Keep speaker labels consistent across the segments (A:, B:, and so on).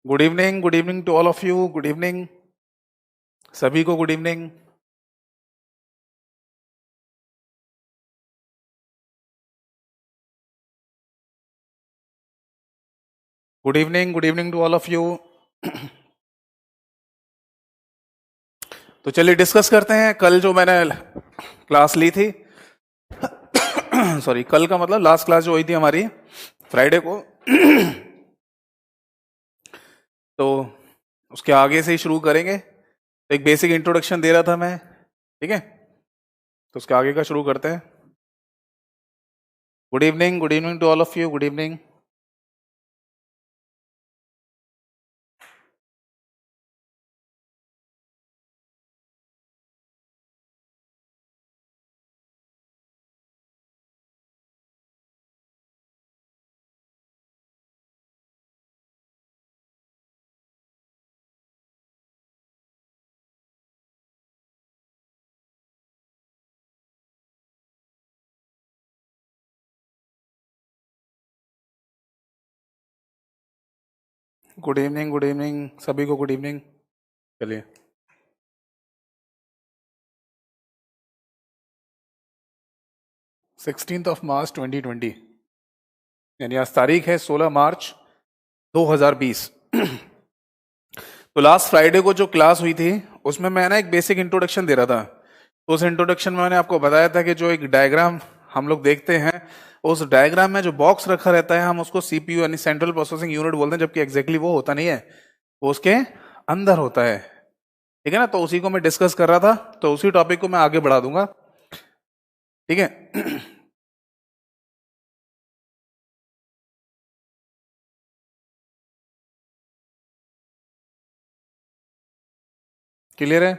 A: Good evening to all of you. Good evening सभी को। Good evening. Good evening to all of you. तो चलिए discuss करते हैं। कल जो मैंने क्लास ली थी सॉरी, कल का मतलब लास्ट क्लास जो हुई थी हमारी फ्राइडे को तो उसके आगे से ही शुरू करेंगे। तो एक बेसिक इंट्रोडक्शन दे रहा था मैं, ठीक है? तो उसके आगे का शुरू करते हैं। Good evening to all of you. Good evening. Good evening सभी को। Good evening. चलिए, 16 मार्च 2020, यानी आज तारीख है 16 मार्च 2020। तो लास्ट फ्राइडे को जो क्लास हुई थी उसमें मैं ना एक बेसिक इंट्रोडक्शन दे रहा था। तो उस इंट्रोडक्शन में मैंने आपको बताया था कि जो एक डायग्राम हम लोग देखते हैं, उस डायग्राम में जो बॉक्स रखा रहता है हम उसको सीपीयू यानी सेंट्रल प्रोसेसिंग यूनिट बोलते हैं, जबकि एग्जैक्टली वो होता नहीं है, वो उसके अंदर होता है। ठीक है ना? तो उसी को मैं डिस्कस कर रहा था, तो उसी टॉपिक को मैं आगे बढ़ा दूंगा। ठीक है? क्लियर है?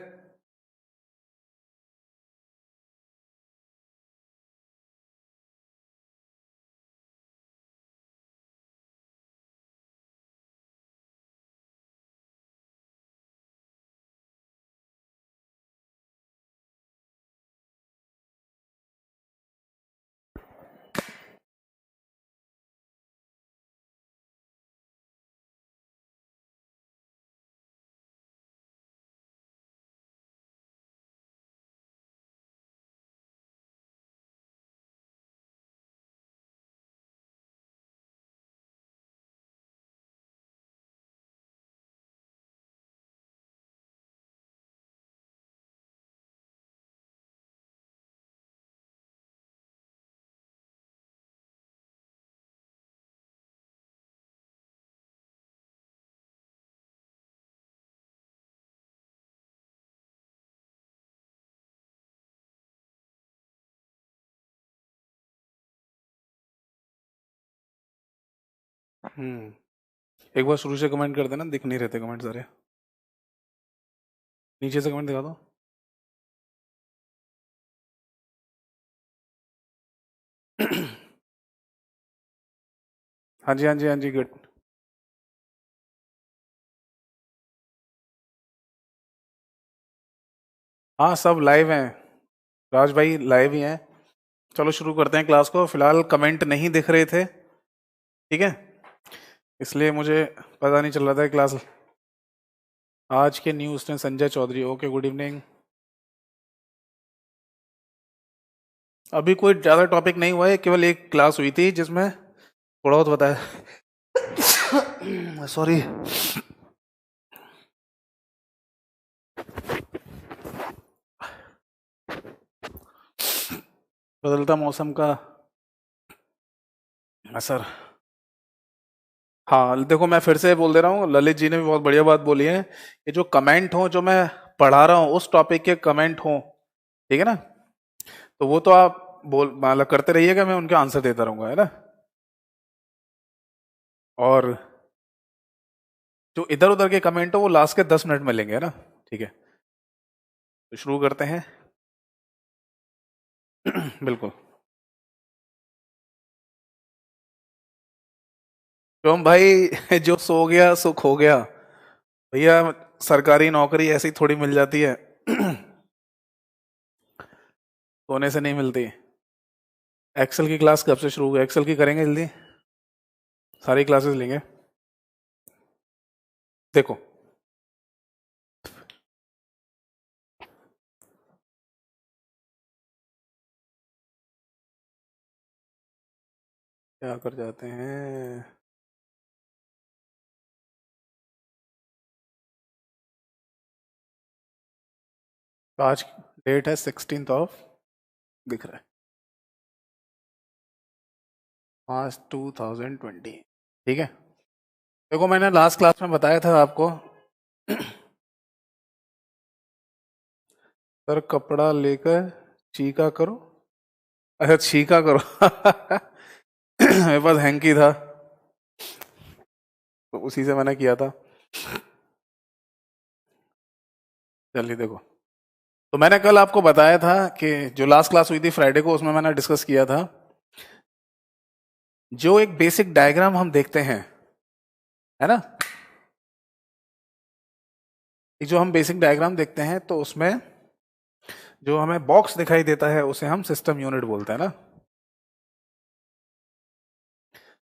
A: एक बार शुरू से कमेंट कर देना, दिख नहीं रहते कमेंट सारे। नीचे से कमेंट दिखा दो। हाँ जी, हाँ जी, हाँ जी, गुड। हाँ, सब लाइव हैं। राज भाई लाइव ही हैं। चलो शुरू करते हैं क्लास को। फिलहाल कमेंट नहीं दिख रहे थे, ठीक है, इसलिए मुझे पता नहीं चल रहा था क्लास। आज के न्यूज़ ने Sanjay Chaudhary, okay, good evening. अभी कोई ज़्यादा टॉपिक नहीं हुआ है, केवल एक क्लास हुई थी जिसमें थोड़ा बहुत बताया। सॉरी। बदलता मौसम का असर। हाँ देखो, मैं फिर से बोल दे रहा हूँ, ललित जी ने भी बहुत बढ़िया बात बोली है। ये जो कमेंट हो, जो मैं पढ़ा रहा हूँ उस टॉपिक के कमेंट हो, ठीक है ना, तो वो तो आप बोल मतलब करते रहिएगा, मैं उनके आंसर देता रहूंगा, है ना। और जो इधर उधर के कमेंट हो वो लास्ट के 10 मिनट में लेंगे, है ना। ठीक है, तो शुरू करते हैं। बिल्कुल। क्यों भाई? जो सो गया सो खो गया भैया। सरकारी नौकरी ऐसी थोड़ी मिल जाती है। सोने से नहीं मिलती। एक्सेल की क्लास कब से शुरू होगी? एक्सेल की करेंगे जल्दी, सारी क्लासेस लेंगे। देखो क्या कर जाते हैं, आज डेट है 16th ऑफ, दिख रहा है, मार्च 2020। ठीक है, देखो मैंने लास्ट क्लास में बताया था आपको सर कपड़ा लेकर चीका करो, अच्छा छीका करो मेरे पास हैंकी था तो उसी से मैंने किया था। चलिए देखो, तो मैंने कल आपको बताया था कि जो लास्ट क्लास हुई थी फ्राइडे को, उसमें मैंने डिस्कस किया था जो एक बेसिक डायग्राम हम देखते हैं, है ना, जो हम बेसिक डायग्राम देखते हैं तो उसमें जो हमें बॉक्स दिखाई देता है उसे हम सिस्टम यूनिट बोलते हैं ना।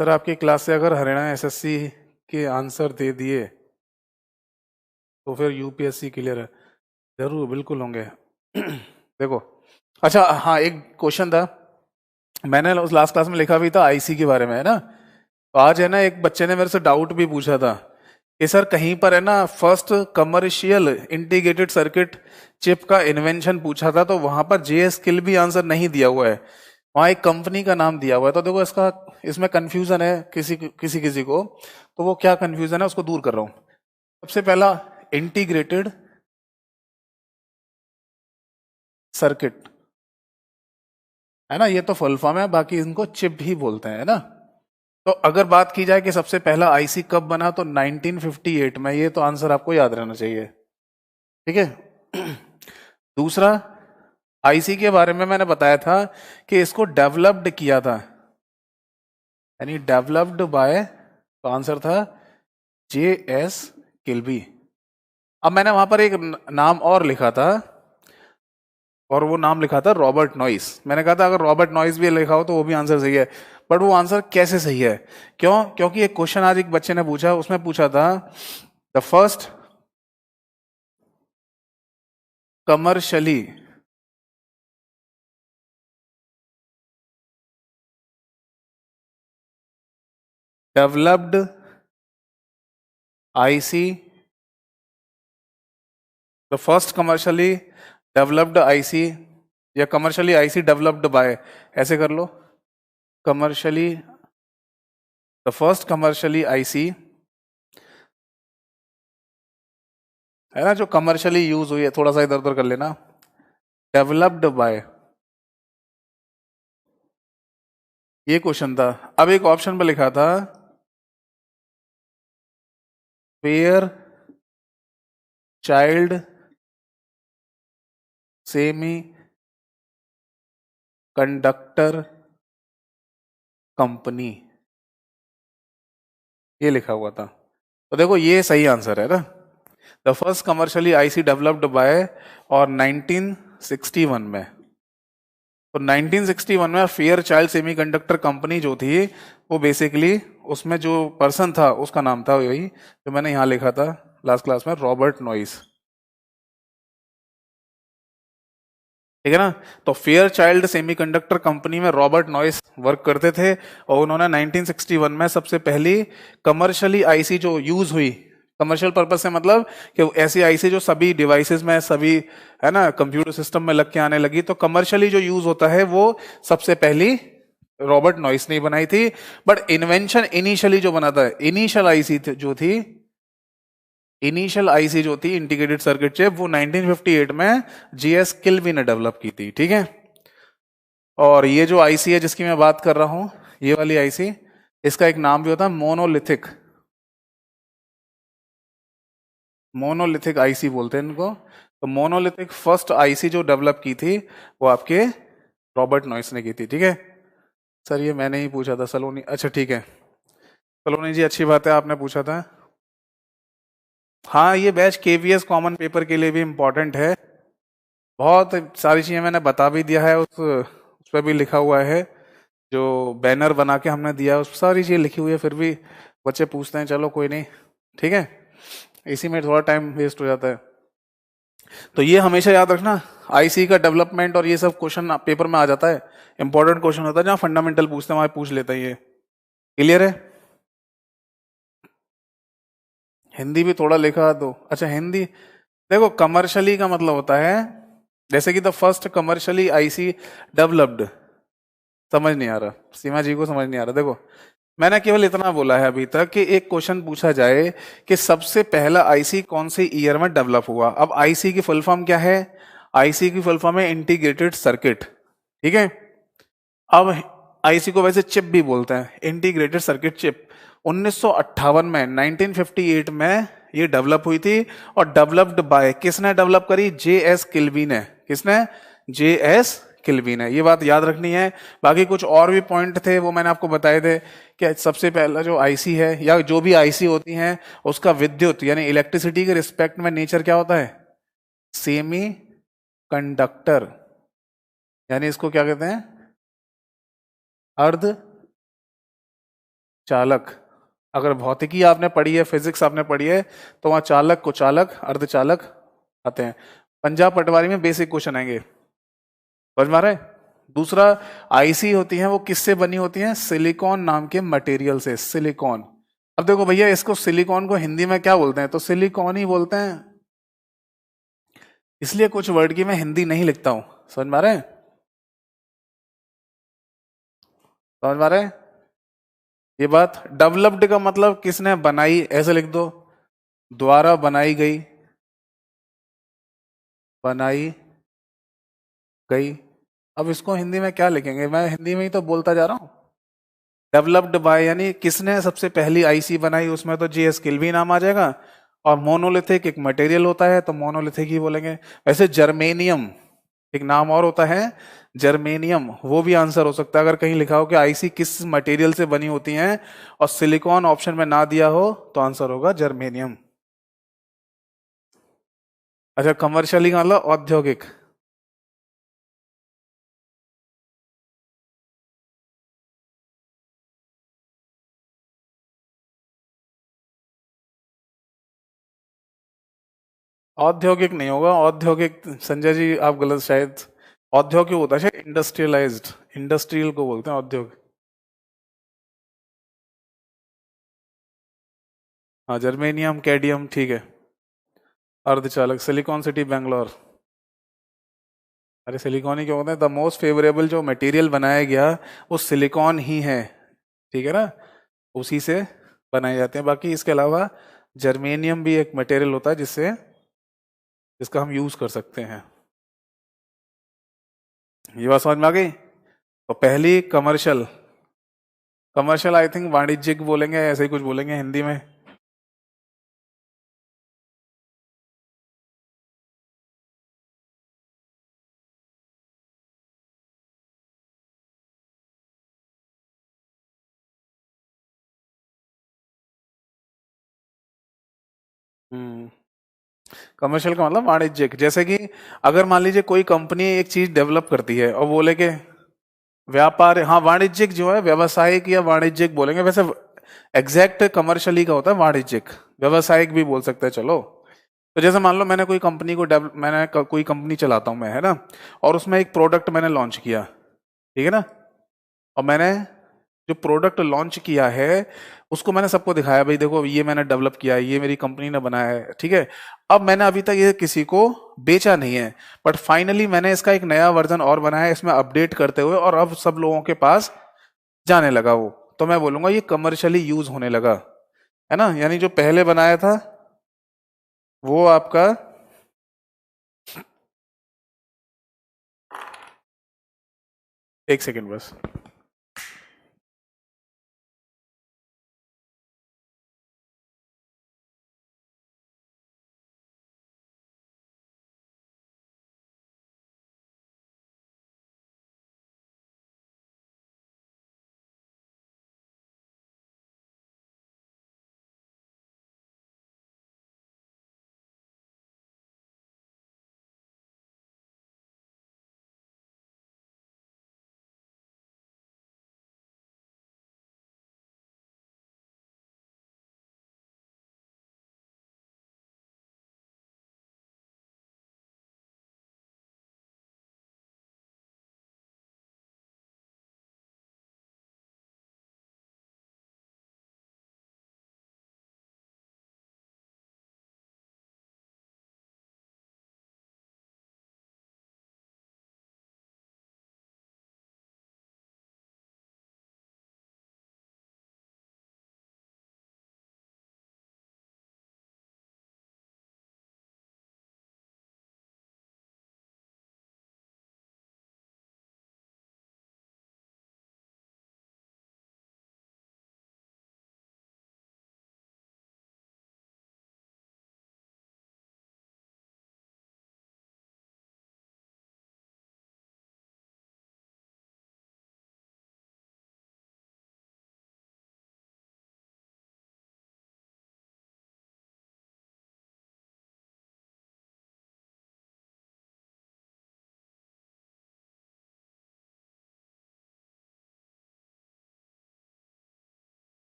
A: सर आपकी क्लास से अगर हरियाणा एसएससी के आंसर दे दिए तो फिर यूपीएससी क्लियर है? जरूर, बिल्कुल होंगे देखो, अच्छा हाँ, एक क्वेश्चन था, मैंने उस लास्ट क्लास में लिखा भी था आईसी के बारे में, है ना। तो आज है ना एक बच्चे ने मेरे से डाउट भी पूछा था कि सर कहीं पर है ना first commercial integrated circuit chip का इन्वेंशन पूछा था, तो वहां पर जेएस किल भी आंसर नहीं दिया हुआ है, वहां एक कंपनी का नाम दिया हुआ है। तो देखो इसका, इसमें कंफ्यूजन है किसी को, तो वो क्या कंफ्यूजन है उसको दूर कर रहा हूं। सबसे पहला इंटीग्रेटेड सर्किट, है ना, ये तो फुल फॉर्म है, बाकी इनको चिप भी बोलते हैं, है ना। तो अगर बात की जाए कि सबसे पहला आईसी कब बना, तो 1958 में, ये तो आंसर आपको याद रहना चाहिए, ठीक है। दूसरा, आईसी के बारे में मैंने बताया था कि इसको डेवलप्ड किया था, यानी डेवलप्ड बाय, तो आंसर था जे एस किल्बी। अब मैंने वहां पर एक नाम और लिखा था, और वो नाम लिखा था रॉबर्ट नॉइस। मैंने कहा था अगर रॉबर्ट नॉइस भी लिखा हो तो वो भी आंसर सही है, बट वो आंसर कैसे सही है, क्यों? क्योंकि एक क्वेश्चन आज एक बच्चे ने पूछा, उसमें पूछा था the first commercially developed IC, the first commercially developed IC, या कमर्शियली आईसी डेवलप्ड बाय, ऐसे कर लो, commercially, the first commercially IC, है ना, जो कमर्शियली यूज हुई है, थोड़ा सा इधर उधर कर लेना, डेवलप्ड बाय, ये क्वेश्चन था। अब एक ऑप्शन पर लिखा था fair child semi conductor company, ये लिखा हुआ था। तो देखो ये सही आंसर है ना, the first commercially IC developed bye, और 1961 में, तो 1961 में फेयर चाइल्ड सेमीकंडक्टर कंपनी जो थी, वो बेसिकली उसमें जो पर्सन था उसका नाम था वही जो मैंने यहां लिखा था लास्ट क्लास में, रॉबर्ट नॉइस, ठीक है ना। तो फेयर चाइल्ड सेमीकंडक्टर कंपनी में रॉबर्ट नॉइस वर्क करते थे, और उन्होंने 1961 में सबसे पहली कमर्शियली आईसी जो यूज हुई, कमर्शियल पर्पज से मतलब कि ऐसी आईसी जो सभी डिवाइसेस में, सभी, है ना, कंप्यूटर सिस्टम में लग के आने लगी, तो कमर्शियली जो यूज होता है वो सबसे पहली रॉबर्ट नॉइस ने बनाई थी। बट इन्वेंशन इनिशियली जो बना था, इनिशियल आईसी जो थी, इनिशियल आईसी जो थी इंटीग्रेटेड सर्किट चिप, वो 1958 में जीएस किल्बी ने डेवलप की थी, ठीक है। और ये जो आईसी है जिसकी मैं बात कर रहा हूं, ये वाली आईसी, इसका एक नाम भी होता है मोनोलिथिक, मोनोलिथिक आईसी बोलते हैं इनको। तो मोनोलिथिक फर्स्ट आईसी जो डेवलप की थी वो आपके रॉबर्ट नॉइस ने की थी, ठीक है। सर ये मैंने ही पूछा था सलोनी, अच्छा ठीक है, सलोनी जी अच्छी बात है, आपने पूछा था। हाँ, ये बैच केवीएस कॉमन पेपर के लिए भी इम्पोर्टेंट है, बहुत सारी चीजें मैंने बता भी दिया है, उस पर भी लिखा हुआ है, जो बैनर बना के हमने दिया है उस सारी चीजें लिखी हुई है, फिर भी बच्चे पूछते हैं, चलो कोई नहीं, ठीक है। इसी में थोड़ा टाइम वेस्ट हो जाता है। तो ये हमेशा याद रखना, आईसी का डेवलपमेंट और ये सब क्वेश्चन पेपर में आ जाता है, इंपॉर्टेंट क्वेश्चन होता है, जहाँ फंडामेंटल पूछते हैं वहां पूछ लेता है ये। क्लियर है? हिंदी भी थोड़ा लिखा दो। अच्छा हिंदी देखो, कमर्शियली का मतलब होता है जैसे कि the first commercially IC developed. समझ नहीं आ रहा, सीमा जी को समझ नहीं आ रहा। देखो मैंने केवल इतना बोला है अभी तक कि एक क्वेश्चन पूछा जाए कि सबसे पहला आईसी कौन से ईयर में डेवलप हुआ। अब आईसी की फुल फॉर्म क्या है? आईसी की फुल फॉर्म है इंटीग्रेटेड सर्किट। ठीक है। अब आईसी को वैसे चिप भी बोलते हैं, इंटीग्रेटेड सर्किट चिप। 1958 में 1958 में ये डेवलप हुई थी। और डेवलप्ड बाय, किसने डेवलप करी? जे एस किल्वी ने। किसने? जे एस किल्वी ने। ये बात याद रखनी है। बाकी कुछ और भी पॉइंट थे वो मैंने आपको बताए थे कि सबसे पहला जो आईसी है या जो भी आईसी होती है उसका विद्युत यानी इलेक्ट्रिसिटी के रिस्पेक्ट में नेचर क्या होता है? Semi conductor. यानी इसको क्या कहते हैं? अर्ध चालक। अगर भौतिकी आपने पढ़ी है, फिजिक्स आपने पढ़ी है, तो वहां चालक को चालक, अर्धचालक आते हैं। पंजाब पटवारी में बेसिक क्वेश्चन आएंगे। समझ में आ रहा है? दूसरा, आईसी होती है वो किससे बनी होती है? सिलिकॉन नाम के मटेरियल से। सिलिकॉन। अब देखो भैया, इसको सिलिकॉन को हिंदी में क्या बोलते हैं? तो सिलिकॉन ही बोलते हैं। इसलिए कुछ वर्ड की मैं हिंदी नहीं लिखता हूं। समझ में आ रहा है? समझ में आ रहा है ये बात? डेवलप्ड का मतलब किसने बनाई, ऐसे लिख दो। द्वारा बनाई गई, बनाई गई। अब इसको हिंदी में क्या लिखेंगे? मैं हिंदी में ही तो बोलता जा रहा हूं। डेवलप्ड बाय यानी किसने सबसे पहली आईसी बनाई, उसमें तो जीएस किल्वी नाम आ जाएगा। और मोनोलिथिक एक मटेरियल होता है तो मोनोलिथिक ही बोलेंगे। वैसे जर्मेनियम एक नाम और होता है, जर्मेनियम, वो भी आंसर हो सकता है अगर कहीं लिखा हो कि आईसी किस मटेरियल से बनी होती हैं और सिलिकॉन ऑप्शन में ना दिया हो तो आंसर होगा जर्मेनियम। अच्छा कमर्शियली का मतलब औद्योगिक। औद्योगिक नहीं होगा, औद्योगिक संजय जी आप गलत शायद। औद्योगिक होता है शायद इंडस्ट्रियलाइज्ड, इंडस्ट्रियल को बोलते हैं औद्योगिक। हाँ जर्मेनियम कैडियम ठीक है। अर्धचालक सिलिकॉन सिटी बेंगलोर। अरे सिलिकॉन ही क्यों होता है? द मोस्ट फेवरेबल जो मटेरियल बनाया गया वो सिलिकॉन ही है। ठीक है ना? उसी से बनाए जाते हैं। बाकी इसके अलावा जर्मेनियम भी एक मटेरियल होता है जिससे जिसका हम यूज कर सकते हैं। ये बात समझ में आ गई? तो पहली कमर्शियल, कमर्शियल आई थिंक वाणिज्यिक बोलेंगे, ऐसे ही कुछ बोलेंगे हिंदी में। हम्म। कमर्शियल का मतलब वाणिज्यिक। जैसे कि अगर मान लीजिए कोई कंपनी एक चीज डेवलप करती है और बोले कि व्यापार, हाँ वाणिज्यिक जो है व्यवसायिक या वाणिज्यिक बोलेंगे। वैसे एग्जैक्ट कमर्शियली का होता है वाणिज्यिक, व्यवसायिक भी बोल सकते हैं। चलो तो जैसे मान लो मैंने कोई कंपनी को कोई कंपनी चलाता हूं मैं, है ना? और उसमें एक प्रोडक्ट मैंने लॉन्च किया। ठीक है ना? और मैंने जो प्रोडक्ट लॉन्च किया है उसको मैंने सबको दिखाया, भाई देखो ये मैंने डेवलप किया है, ये मेरी कंपनी ने बनाया है। ठीक है। अब मैंने अभी तक ये किसी को बेचा नहीं है, बट फाइनली मैंने इसका एक नया वर्जन और बनाया है इसमें अपडेट करते हुए, और अब सब लोगों के पास जाने लगा वो। तो मैं बोलूंगा ये कमर्शियली यूज होने लगा। है ना? यानी जो पहले बनाया था वो आपका। एक सेकेंड बस।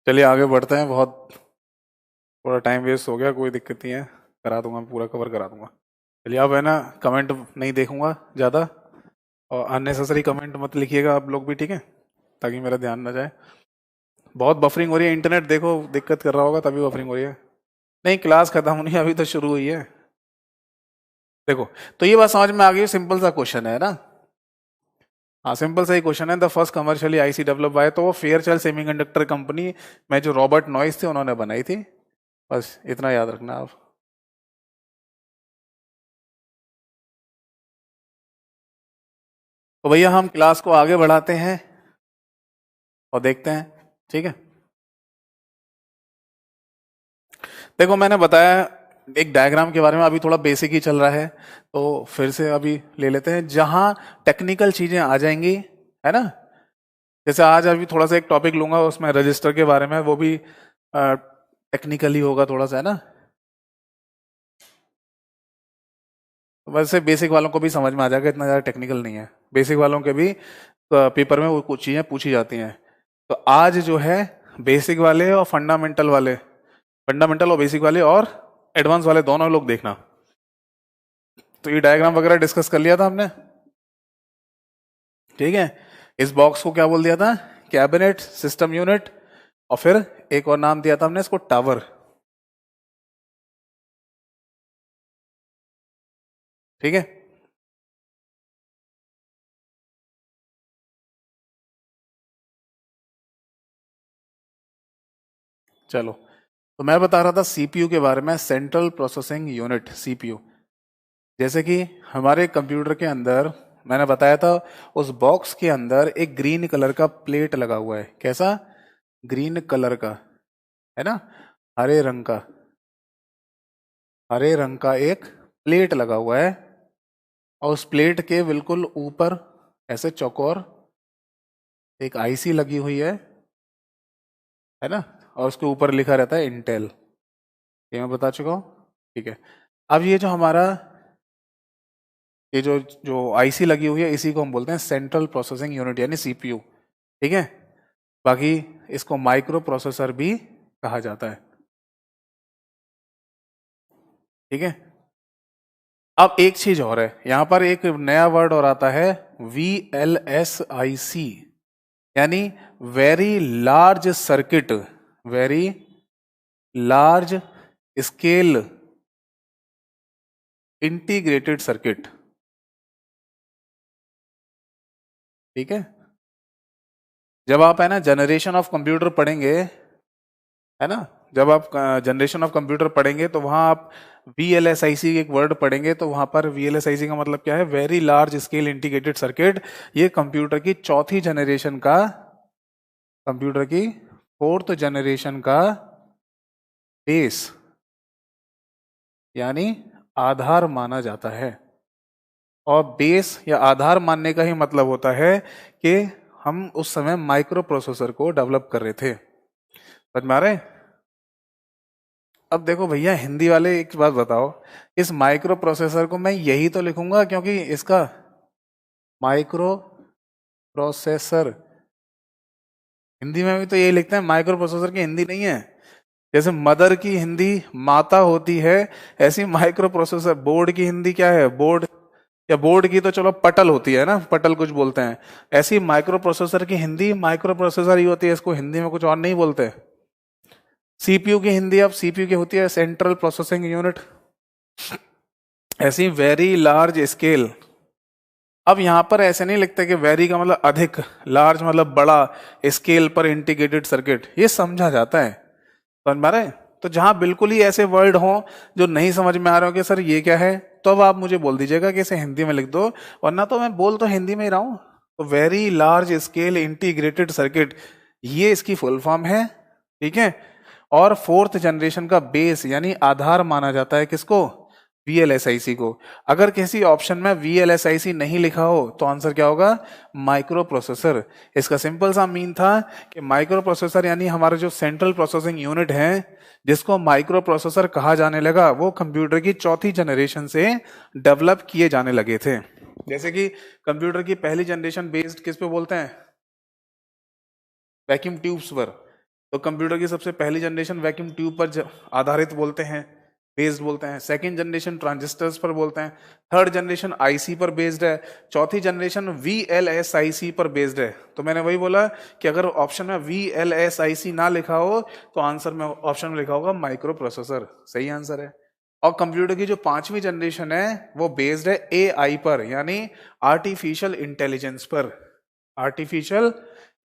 A: चलिए आगे बढ़ते हैं, बहुत थोड़ा टाइम वेस्ट हो गया, कोई दिक्कत नहीं है, करा दूंगा, पूरा कवर करा दूंगा। चलिए अब है ना, कमेंट नहीं देखूंगा ज़्यादा, और अननेसेसरी कमेंट मत लिखिएगा आप लोग भी, ठीक है, ताकि मेरा ध्यान ना जाए। बहुत बफरिंग हो रही है, इंटरनेट देखो दिक्कत कर रहा होगा तभी बफरिंग हो रही है। नहीं, क्लास खत्म होनी है, अभी तो शुरू हुई है। देखो, तो ये बात समझ में आ गई, सिंपल सा क्वेश्चन है ना। हाँ, सिंपल सा ही क्वेश्चन है। The first commercially IC develop by, तो वो फेयरचाइल्ड सेमीकंडक्टर कंपनी में जो रॉबर्ट नॉइस थे उन्होंने बनाई थी। बस इतना याद रखना आप। तो भैया हम क्लास को आगे बढ़ाते हैं और देखते हैं, ठीक है। देखो मैंने बताया एक डायग्राम के बारे में, अभी थोड़ा बेसिक ही चल रहा है, तो फिर से अभी ले लेते हैं जहां टेक्निकल चीजें आ जाएंगी, है ना। जैसे आज अभी थोड़ा सा एक टॉपिक लूंगा उसमें रजिस्टर के बारे में, वो भी टेक्निकली होगा थोड़ा सा, है ना। वैसे बेसिक वालों को भी समझ में आ जाएगा, इतना ज़्यादा टेक्निकल नहीं है। बेसिक वालों के भी पेपर में वो कुछ चीज़ें पूछी जाती हैं। तो आज जो है बेसिक वाले और फंडामेंटल वाले, फंडामेंटल और बेसिक वाले और एडवांस वाले दोनों लोग देखना। तो ये डायग्राम वगैरह डिस्कस कर लिया था हमने, ठीक है। इस बॉक्स को क्या बोल दिया था, कैबिनेट सिस्टम यूनिट, और फिर एक और नाम दिया था हमने इसको, टावर, ठीक है। चलो, तो मैं बता रहा था सीपीयू के बारे में, सेंट्रल प्रोसेसिंग यूनिट, सीपीयू। जैसे कि हमारे कंप्यूटर के अंदर मैंने बताया था, उस बॉक्स के अंदर एक ग्रीन कलर का प्लेट लगा हुआ है। कैसा, ग्रीन कलर का, है ना, हरे रंग का, हरे रंग का एक प्लेट लगा हुआ है। और उस प्लेट के बिल्कुल ऊपर ऐसे चौकोर एक आईसी लगी हुई है ना। और उसके ऊपर लिखा रहता है इंटेल, ये मैं बता चुका हूँ, ठीक है। अब ये जो हमारा ये जो जो आईसी लगी हुई है, इसी को हम बोलते हैं सेंट्रल प्रोसेसिंग यूनिट यानी सीपीयू, ठीक है। बाकी इसको माइक्रो प्रोसेसर भी कहा जाता है, ठीक है। अब एक चीज और है, यहां पर एक नया वर्ड और आता है, VLSIC, यानी very large circuit, very large scale integrated circuit, ठीक है। जब आप है ना जनरेशन ऑफ कंप्यूटर पढ़ेंगे, है ना, जब आप जनरेशन ऑफ कंप्यूटर पढ़ेंगे तो वहां आप VLSIC एक वर्ड पढ़ेंगे, तो वहां पर VLSIC का मतलब क्या है, very large scale integrated circuit. ये कंप्यूटर की चौथी जनरेशन का, कंप्यूटर की फोर्थ जनरेशन का बेस यानी आधार माना जाता है। और बेस या आधार मानने का ही मतलब होता है कि हम उस समय माइक्रो प्रोसेसर को डेवलप कर रहे थे। समझ में आ रहे हैं? अब देखो भैया, हिंदी वाले एक बात बताओ, इस माइक्रो प्रोसेसर को मैं यही तो लिखूंगा, क्योंकि इसका माइक्रो प्रोसेसर हिंदी में भी तो यही लिखते हैं, माइक्रो प्रोसेसर की हिंदी नहीं है। जैसे मदर की हिंदी माता होती है, ऐसी माइक्रो प्रोसेसर, बोर्ड की हिंदी क्या है, बोर्ड, या बोर्ड की तो चलो पटल होती है ना, पटल कुछ बोलते हैं, ऐसी माइक्रो प्रोसेसर की हिंदी माइक्रो प्रोसेसर ही होती है, इसको हिंदी में कुछ और नहीं बोलते। सीपीयू की हिंदी अब सीपीयू की होती है सेंट्रल प्रोसेसिंग यूनिट, ऐसी वेरी लार्ज स्केल। अब यहां पर ऐसे नहीं लिखते कि वेरी का मतलब अधिक, लार्ज मतलब बड़ा, स्केल पर इंटीग्रेटेड सर्किट, ये समझा जाता है। समझ में आ रहा है? तो जहां बिल्कुल ही ऐसे वर्ड हो जो नहीं समझ में आ रहे हो कि सर ये क्या है, तो अब आप मुझे बोल दीजिएगा कि इसे हिंदी में लिख दो, वरना तो मैं बोल तो हिंदी में ही रहा हूं। तो very large scale integrated circuit, ये इसकी फुल फॉर्म है, ठीक है। और फोर्थ जनरेशन का बेस यानी आधार माना जाता है किसको, VLSIC को। अगर किसी ऑप्शन में VLSIC नहीं लिखा हो तो आंसर क्या होगा, माइक्रो प्रोसेसर। इसका सिंपल सा मीन था कि माइक्रो प्रोसेसर यानी हमारा जो सेंट्रल प्रोसेसिंग यूनिट है, जिसको माइक्रो प्रोसेसर कहा जाने लगा, वो कंप्यूटर की चौथी जनरेशन से डेवलप किए जाने लगे थे। जैसे कि कंप्यूटर की पहली जनरेशन बेस्ड किस पे बोलते हैं, वैक्यूम ट्यूब्स पर। तो कंप्यूटर की सबसे पहली जनरेशन वैक्यूम ट्यूब पर आधारित बोलते हैं, बेस्ड बोलते हैं। सेकंड जनरेशन ट्रांजिस्टर्स पर बोलते हैं। थर्ड जनरेशन आईसी पर बेस्ड है। चौथी जनरेशन वीएलएसआईसी पर बेस्ड है। तो मैंने वही बोला कि अगर ऑप्शन में वीएलएसआईसी ना लिखा हो तो आंसर में ऑप्शन में लिखा होगा माइक्रो प्रोसेसर, सही आंसर है। और कंप्यूटर की जो पांचवी जनरेशन है वो बेस्ड है एआई पर, यानी आर्टिफिशियल इंटेलिजेंस पर, आर्टिफिशियल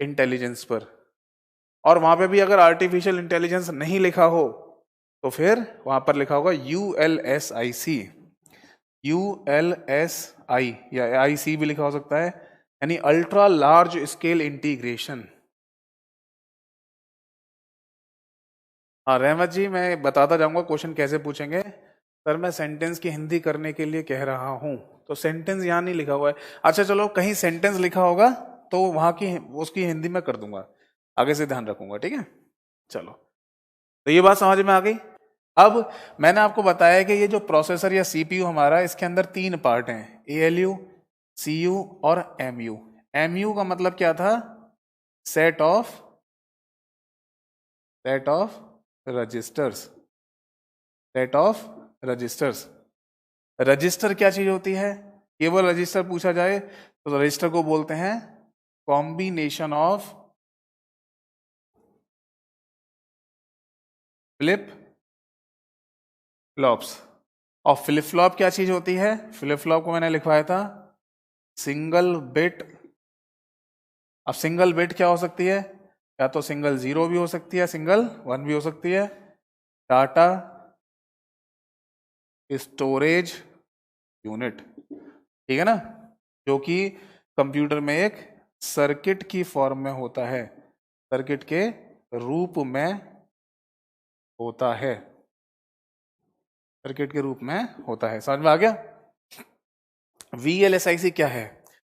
A: इंटेलिजेंस पर। और वहां पे भी अगर आर्टिफिशियल इंटेलिजेंस नहीं लिखा हो तो फिर वहां पर लिखा होगा यूएलएसआईसी, यूएलएसआई या आईसी भी लिखा हो सकता है, यानी अल्ट्रा लार्ज स्केल इंटीग्रेशन। हाँ रहमत जी, मैं बताता जाऊंगा क्वेश्चन कैसे पूछेंगे। सर मैं सेंटेंस की हिंदी करने के लिए कह रहा हूं, तो सेंटेंस यहां नहीं लिखा हुआ है। अच्छा चलो, कहीं सेंटेंस लिखा होगा तो वहां की उसकी हिंदी में कर दूंगा, आगे से ध्यान रखूंगा, ठीक है। चलो, तो ये बात समझ में आ गई। अब मैंने आपको बताया कि ये जो प्रोसेसर या सीपीयू हमारा, इसके अंदर तीन पार्ट हैं, एएलयू, सीयू और एमयू। एमयू का मतलब क्या था? Set of registers, set of registers. Register क्या चीज होती है? केवल रजिस्टर पूछा जाए तो रजिस्टर को बोलते हैं कॉम्बिनेशन ऑफ फ्लिप फ्लॉप्स। और फ्लिप फ्लॉप क्या चीज होती है? फ्लिप फ्लॉप को मैंने लिखवाया था सिंगल बिट। अब सिंगल बिट क्या हो सकती है? या तो सिंगल जीरो भी हो सकती है, सिंगल वन भी हो सकती है। डाटा स्टोरेज यूनिट, ठीक है ना, जो कि कंप्यूटर में एक सर्किट की फॉर्म में होता है, सर्किट के रूप में होता है, सर्किट के रूप में होता है। समझ में आ गया? वीएलएसआईसी क्या है?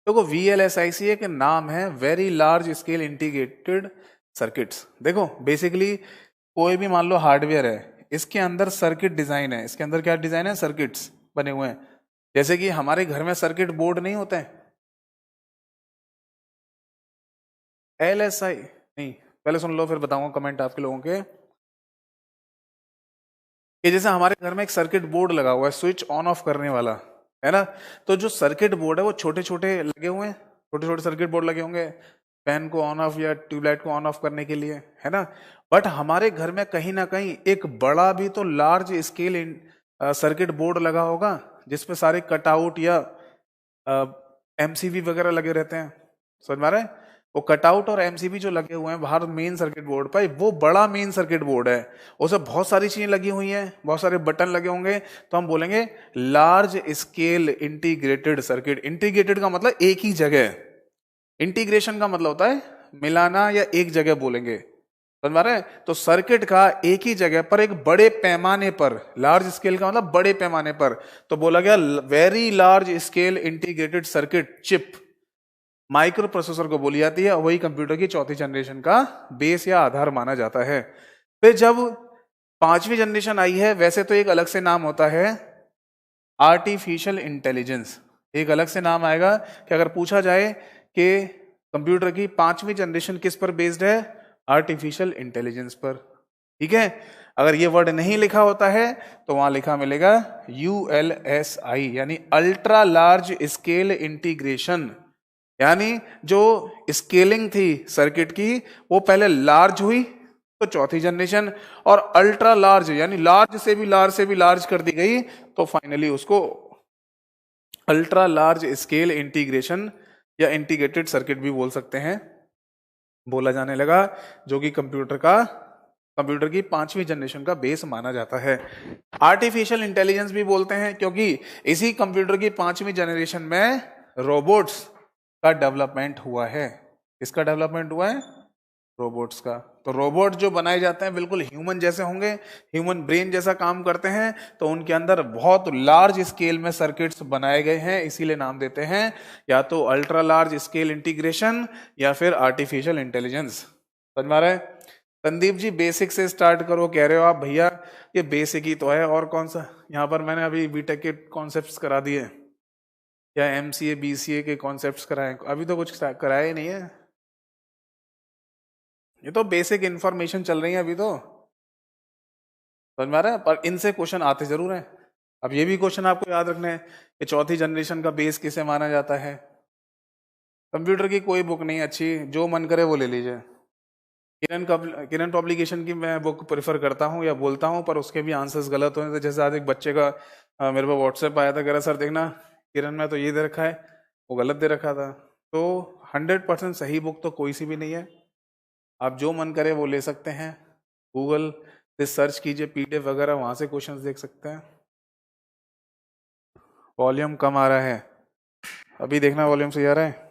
A: देखो, वीएलएसआईसी एक नाम है, very large scale integrated circuits. देखो बेसिकली कोई भी मान लो हार्डवेयर है, इसके अंदर सर्किट डिजाइन है, इसके अंदर क्या डिजाइन है? सर्किट्स बने हुए हैं। जैसे कि हमारे घर में सर्किट बोर्ड नहीं होते हैं, एलएसआई नहीं, पहले सुन लो फिर बताऊंगा कमेंट आपके लोगों के। कि जैसे हमारे घर में एक सर्किट बोर्ड लगा हुआ है, स्विच ऑन ऑफ करने वाला, है ना। तो जो सर्किट बोर्ड है वो छोटे छोटे लगे हुए हैं, छोटे छोटे सर्किट बोर्ड लगे होंगे फैन को ऑन ऑफ या ट्यूबलाइट को ऑन ऑफ करने के लिए, है ना। बट हमारे घर में कहीं ना कहीं एक बड़ा भी तो लार्ज स्केल सर्किट बोर्ड लगा होगा, जिसपे सारे कटआउट या एमसीबी वगैरह लगे रहते हैं। समझ में आ रहा है? वो कटआउट और एमसीबी जो लगे हुए हैं बाहर मेन सर्किट बोर्ड पर, वो बड़ा मेन सर्किट बोर्ड है, उसमें बहुत सारी चीजें लगी हुई हैं, बहुत सारे बटन लगे होंगे, तो हम बोलेंगे large scale integrated circuit. Integrated का मतलब एक ही जगह, इंटीग्रेशन का मतलब होता है मिलाना या एक जगह बोलेंगे। समझ रहे हैं? तो सर्किट का एक ही जगह पर एक बड़े पैमाने पर, लार्ज स्केल का मतलब बड़े पैमाने पर, तो बोला गया very large scale integrated circuit chip, micro processor को बोली जाती है। वही कंप्यूटर की चौथी जनरेशन का बेस या आधार माना जाता है। फिर जब पांचवी जनरेशन आई है, वैसे तो एक अलग से नाम होता है आर्टिफिशियल इंटेलिजेंस, एक अलग से नाम आएगा कि अगर पूछा जाए कि कंप्यूटर की पांचवी जनरेशन किस पर बेस्ड है, आर्टिफिशियल इंटेलिजेंस पर, ठीक है। अगर ये वर्ड नहीं लिखा होता है तो वहां लिखा मिलेगा यूएलएसआई, यानी अल्ट्रा लार्ज स्केल इंटीग्रेशन। यानी जो स्केलिंग थी सर्किट की वो पहले लार्ज हुई तो चौथी जनरेशन, और अल्ट्रा लार्ज यानी लार्ज से भी लार्ज से भी लार्ज कर दी गई, तो फाइनली उसको अल्ट्रा लार्ज स्केल इंटीग्रेशन या इंटीग्रेटेड सर्किट भी बोल सकते हैं, बोला जाने लगा, जो कि कंप्यूटर की पांचवी जनरेशन का बेस माना जाता है। आर्टिफिशियल इंटेलिजेंस भी बोलते हैं क्योंकि इसी कंप्यूटर की पांचवी जनरेशन में रोबोट्स का डेवलपमेंट हुआ है। किसका डेवलपमेंट हुआ है? रोबोट्स का। तो रोबोट जो बनाए जाते हैं बिल्कुल ह्यूमन जैसे होंगे, ह्यूमन ब्रेन जैसा काम करते हैं, तो उनके अंदर बहुत लार्ज स्केल में सर्किट्स बनाए गए हैं, इसीलिए नाम देते हैं या तो अल्ट्रा लार्ज स्केल इंटीग्रेशन या फिर आर्टिफिशियल इंटेलिजेंस। समझ में आ रहा है? संदीप जी बेसिक से स्टार्ट करो कह रहे हो आप, भैया ये बेसिक ही तो है, और कौन सा, यहाँ पर मैंने अभी बीटेक के कॉन्सेप्ट्स करा दिए या एमसीए बीसीए के कॉन्सेप्ट्स कराए, अभी तो कुछ कराया ही नहीं है। ये तो बेसिक इंफॉर्मेशन चल रही है अभी तो, समझ में आ रहा है, पर इनसे क्वेश्चन आते जरूर हैं। अब ये भी क्वेश्चन आपको याद रखना है कि चौथी जनरेशन का बेस किसे माना जाता है। कंप्यूटर की कोई बुक नहीं अच्छी, जो मन करे वो ले लीजिए। किरण पब्लिकेशन की मैं बुक प्रेफर करता हूँ या बोलता हूँ, पर उसके भी आंसर्स गलत हुए थे। जैसे आज एक बच्चे का मेरे पास व्हाट्सएप आया था, कह रहा सर देखना किरण में तो ये दे रखा है, वो गलत दे रखा था। तो 100% सही बुक तो कोई सी भी नहीं है, आप जो मन करे वो ले सकते हैं। गूगल से सर्च कीजिए पीडीएफ वगैरह, वहां से क्वेश्चंस देख सकते हैं। वॉल्यूम कम आ रहा है, अभी देखना वॉल्यूम सही आ रहा है।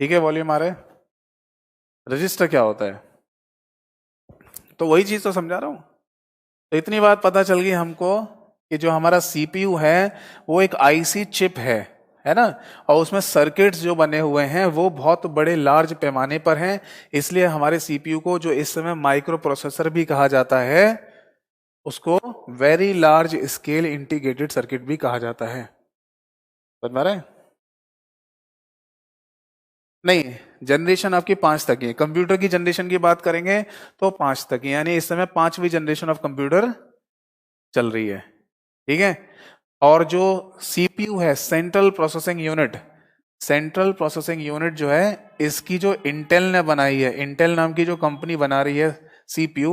A: ठीक है, वॉल्यूम आ रहा है। रजिस्टर क्या होता है, तो वही चीज तो समझा रहा हूं। तो इतनी बात पता चल गई हमको कि जो हमारा सीपीयू है वो एक आईसी चिप है ना, और उसमें सर्किट्स जो बने हुए हैं वो बहुत बड़े लार्ज पैमाने पर हैं। इसलिए हमारे सीपीयू को जो इस समय माइक्रो प्रोसेसर भी कहा जाता है, उसको very large scale integrated circuit भी कहा जाता है। समझ में आ रहा है? नहीं, जनरेशन आपकी 5 तक ही है। कंप्यूटर की जनरेशन की बात करेंगे तो 5 तक ही, यानी इस समय 5वीं जनरेशन ऑफ कंप्यूटर चल रही है। ठीक है, और जो सीपीयू है, central processing unit, central processing unit जो है, इसकी जो इंटेल ने बनाई है, इंटेल नाम की जो कंपनी बना रही है सीपीयू,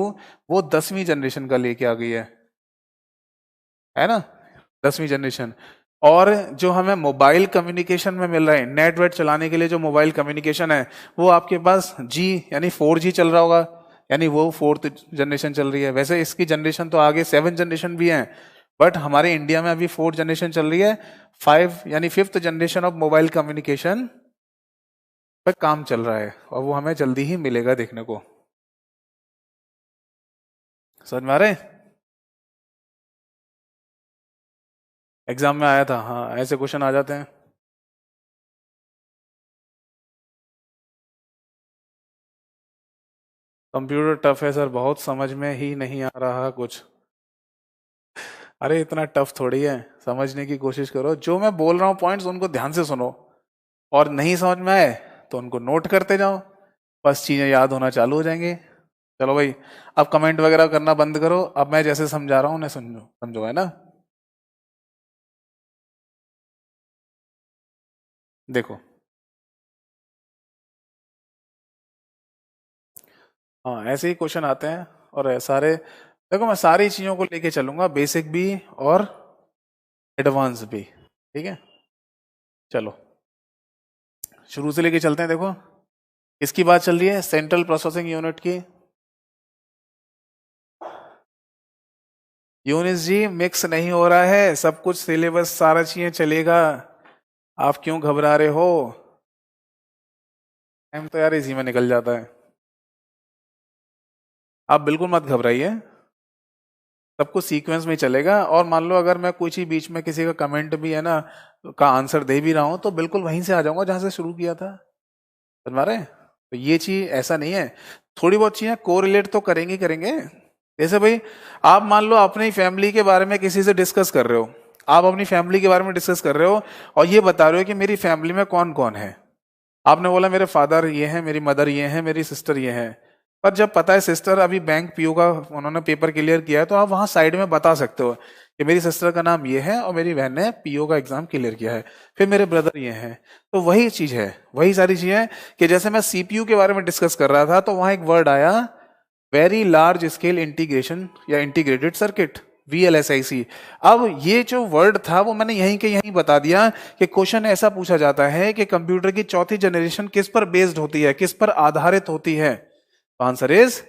A: वो 10वीं जनरेशन का लेके आ गई है ना, 10वीं जनरेशन। और जो हमें मोबाइल कम्युनिकेशन में मिल रहा है, नेट वेट चलाने के लिए जो मोबाइल कम्युनिकेशन है, वो आपके पास जी यानी 4G चल रहा होगा, यानी वो 4th जनरेशन चल रही है। वैसे इसकी जनरेशन तो आगे 7 जनरेशन भी है, बट हमारे इंडिया में अभी 4th जनरेशन चल रही है। 5 यानी 5th generation of mobile communication पे काम चल रहा है, और वो हमें जल्दी ही मिलेगा देखने को। समझ में आ रहे हैं? एग्जाम में आया था, हाँ ऐसे क्वेश्चन आ जाते हैं। कंप्यूटर टफ है सर, बहुत समझ में ही नहीं आ रहा कुछ। अरे इतना टफ थोड़ी है, समझने की कोशिश करो। जो मैं बोल रहा हूँ पॉइंट्स, उनको ध्यान से सुनो, और नहीं समझ में आए तो उनको नोट करते जाओ, बस चीजें याद होना चालू हो जाएंगे। चलो भाई, अब कमेंट वगैरह करना बंद करो, अब मैं जैसे समझा रहा हूँ उन्हें समझो, समझो, है ना। देखो, हाँ ऐसे ही क्वेश्चन आते हैं, और सारे, देखो मैं सारी चीजों को लेके चलूंगा, बेसिक भी और एडवांस भी। ठीक है, चलो शुरू से लेके चलते हैं। देखो, किसकी बात चल रही है, सेंट्रल प्रोसेसिंग यूनिट की। यूनिस जी मिक्स नहीं हो रहा है, सब कुछ सिलेबस सारा चीजें चलेगा, आप क्यों घबरा रहे हो। टाइम तो यार इसी में निकल जाता है, आप बिल्कुल मत घबराइए, सब कुछ सीक्वेंस में चलेगा। और मान लो अगर मैं कुछ ही बीच में किसी का कमेंट भी है ना का आंसर दे भी रहा हूं, तो बिल्कुल वहीं से आ जाऊंगा जहां से शुरू किया था। समझ रहे हैं? तो ये चीज ऐसा नहीं है, थोड़ी बहुत चीजें कोरिलेट तो करेंगे करेंगे। जैसे भाई, आप मान लो अपनी फैमिली के बारे में किसी से डिस्कस कर रहे हो, आप अपनी फैमिली के बारे में डिस्कस कर रहे हो, और ये बता रहे हो कि मेरी फैमिली में कौन कौन है। आपने बोला मेरे फादर ये हैं, मेरी मदर ये हैं, मेरी सिस्टर ये हैं। पर जब पता है सिस्टर अभी बैंक पीओ का उन्होंने पेपर क्लियर किया है, तो आप वहां साइड में बता सकते हो कि मेरी सिस्टर का नाम ये है और मेरी बहन ने पीओ का एग्जाम क्लियर किया है, फिर मेरे ब्रदर ये हैं। तो वही चीज है, वही सारी चीजें, कि जैसे मैं सीपीयू के बारे में डिस्कस कर रहा था, तो वहां एक वर्ड आया, वेरी लार्ज स्केल इंटीग्रेशन या इंटीग्रेटेड सर्किट, VLSIC। अब ये जो वर्ड था वो मैंने यहीं के यहीं बता दिया कि क्वेश्चन ऐसा पूछा जाता है कि कंप्यूटर की चौथी जनरेशन किस पर बेस्ड होती है, किस पर आधारित होती है। Answer is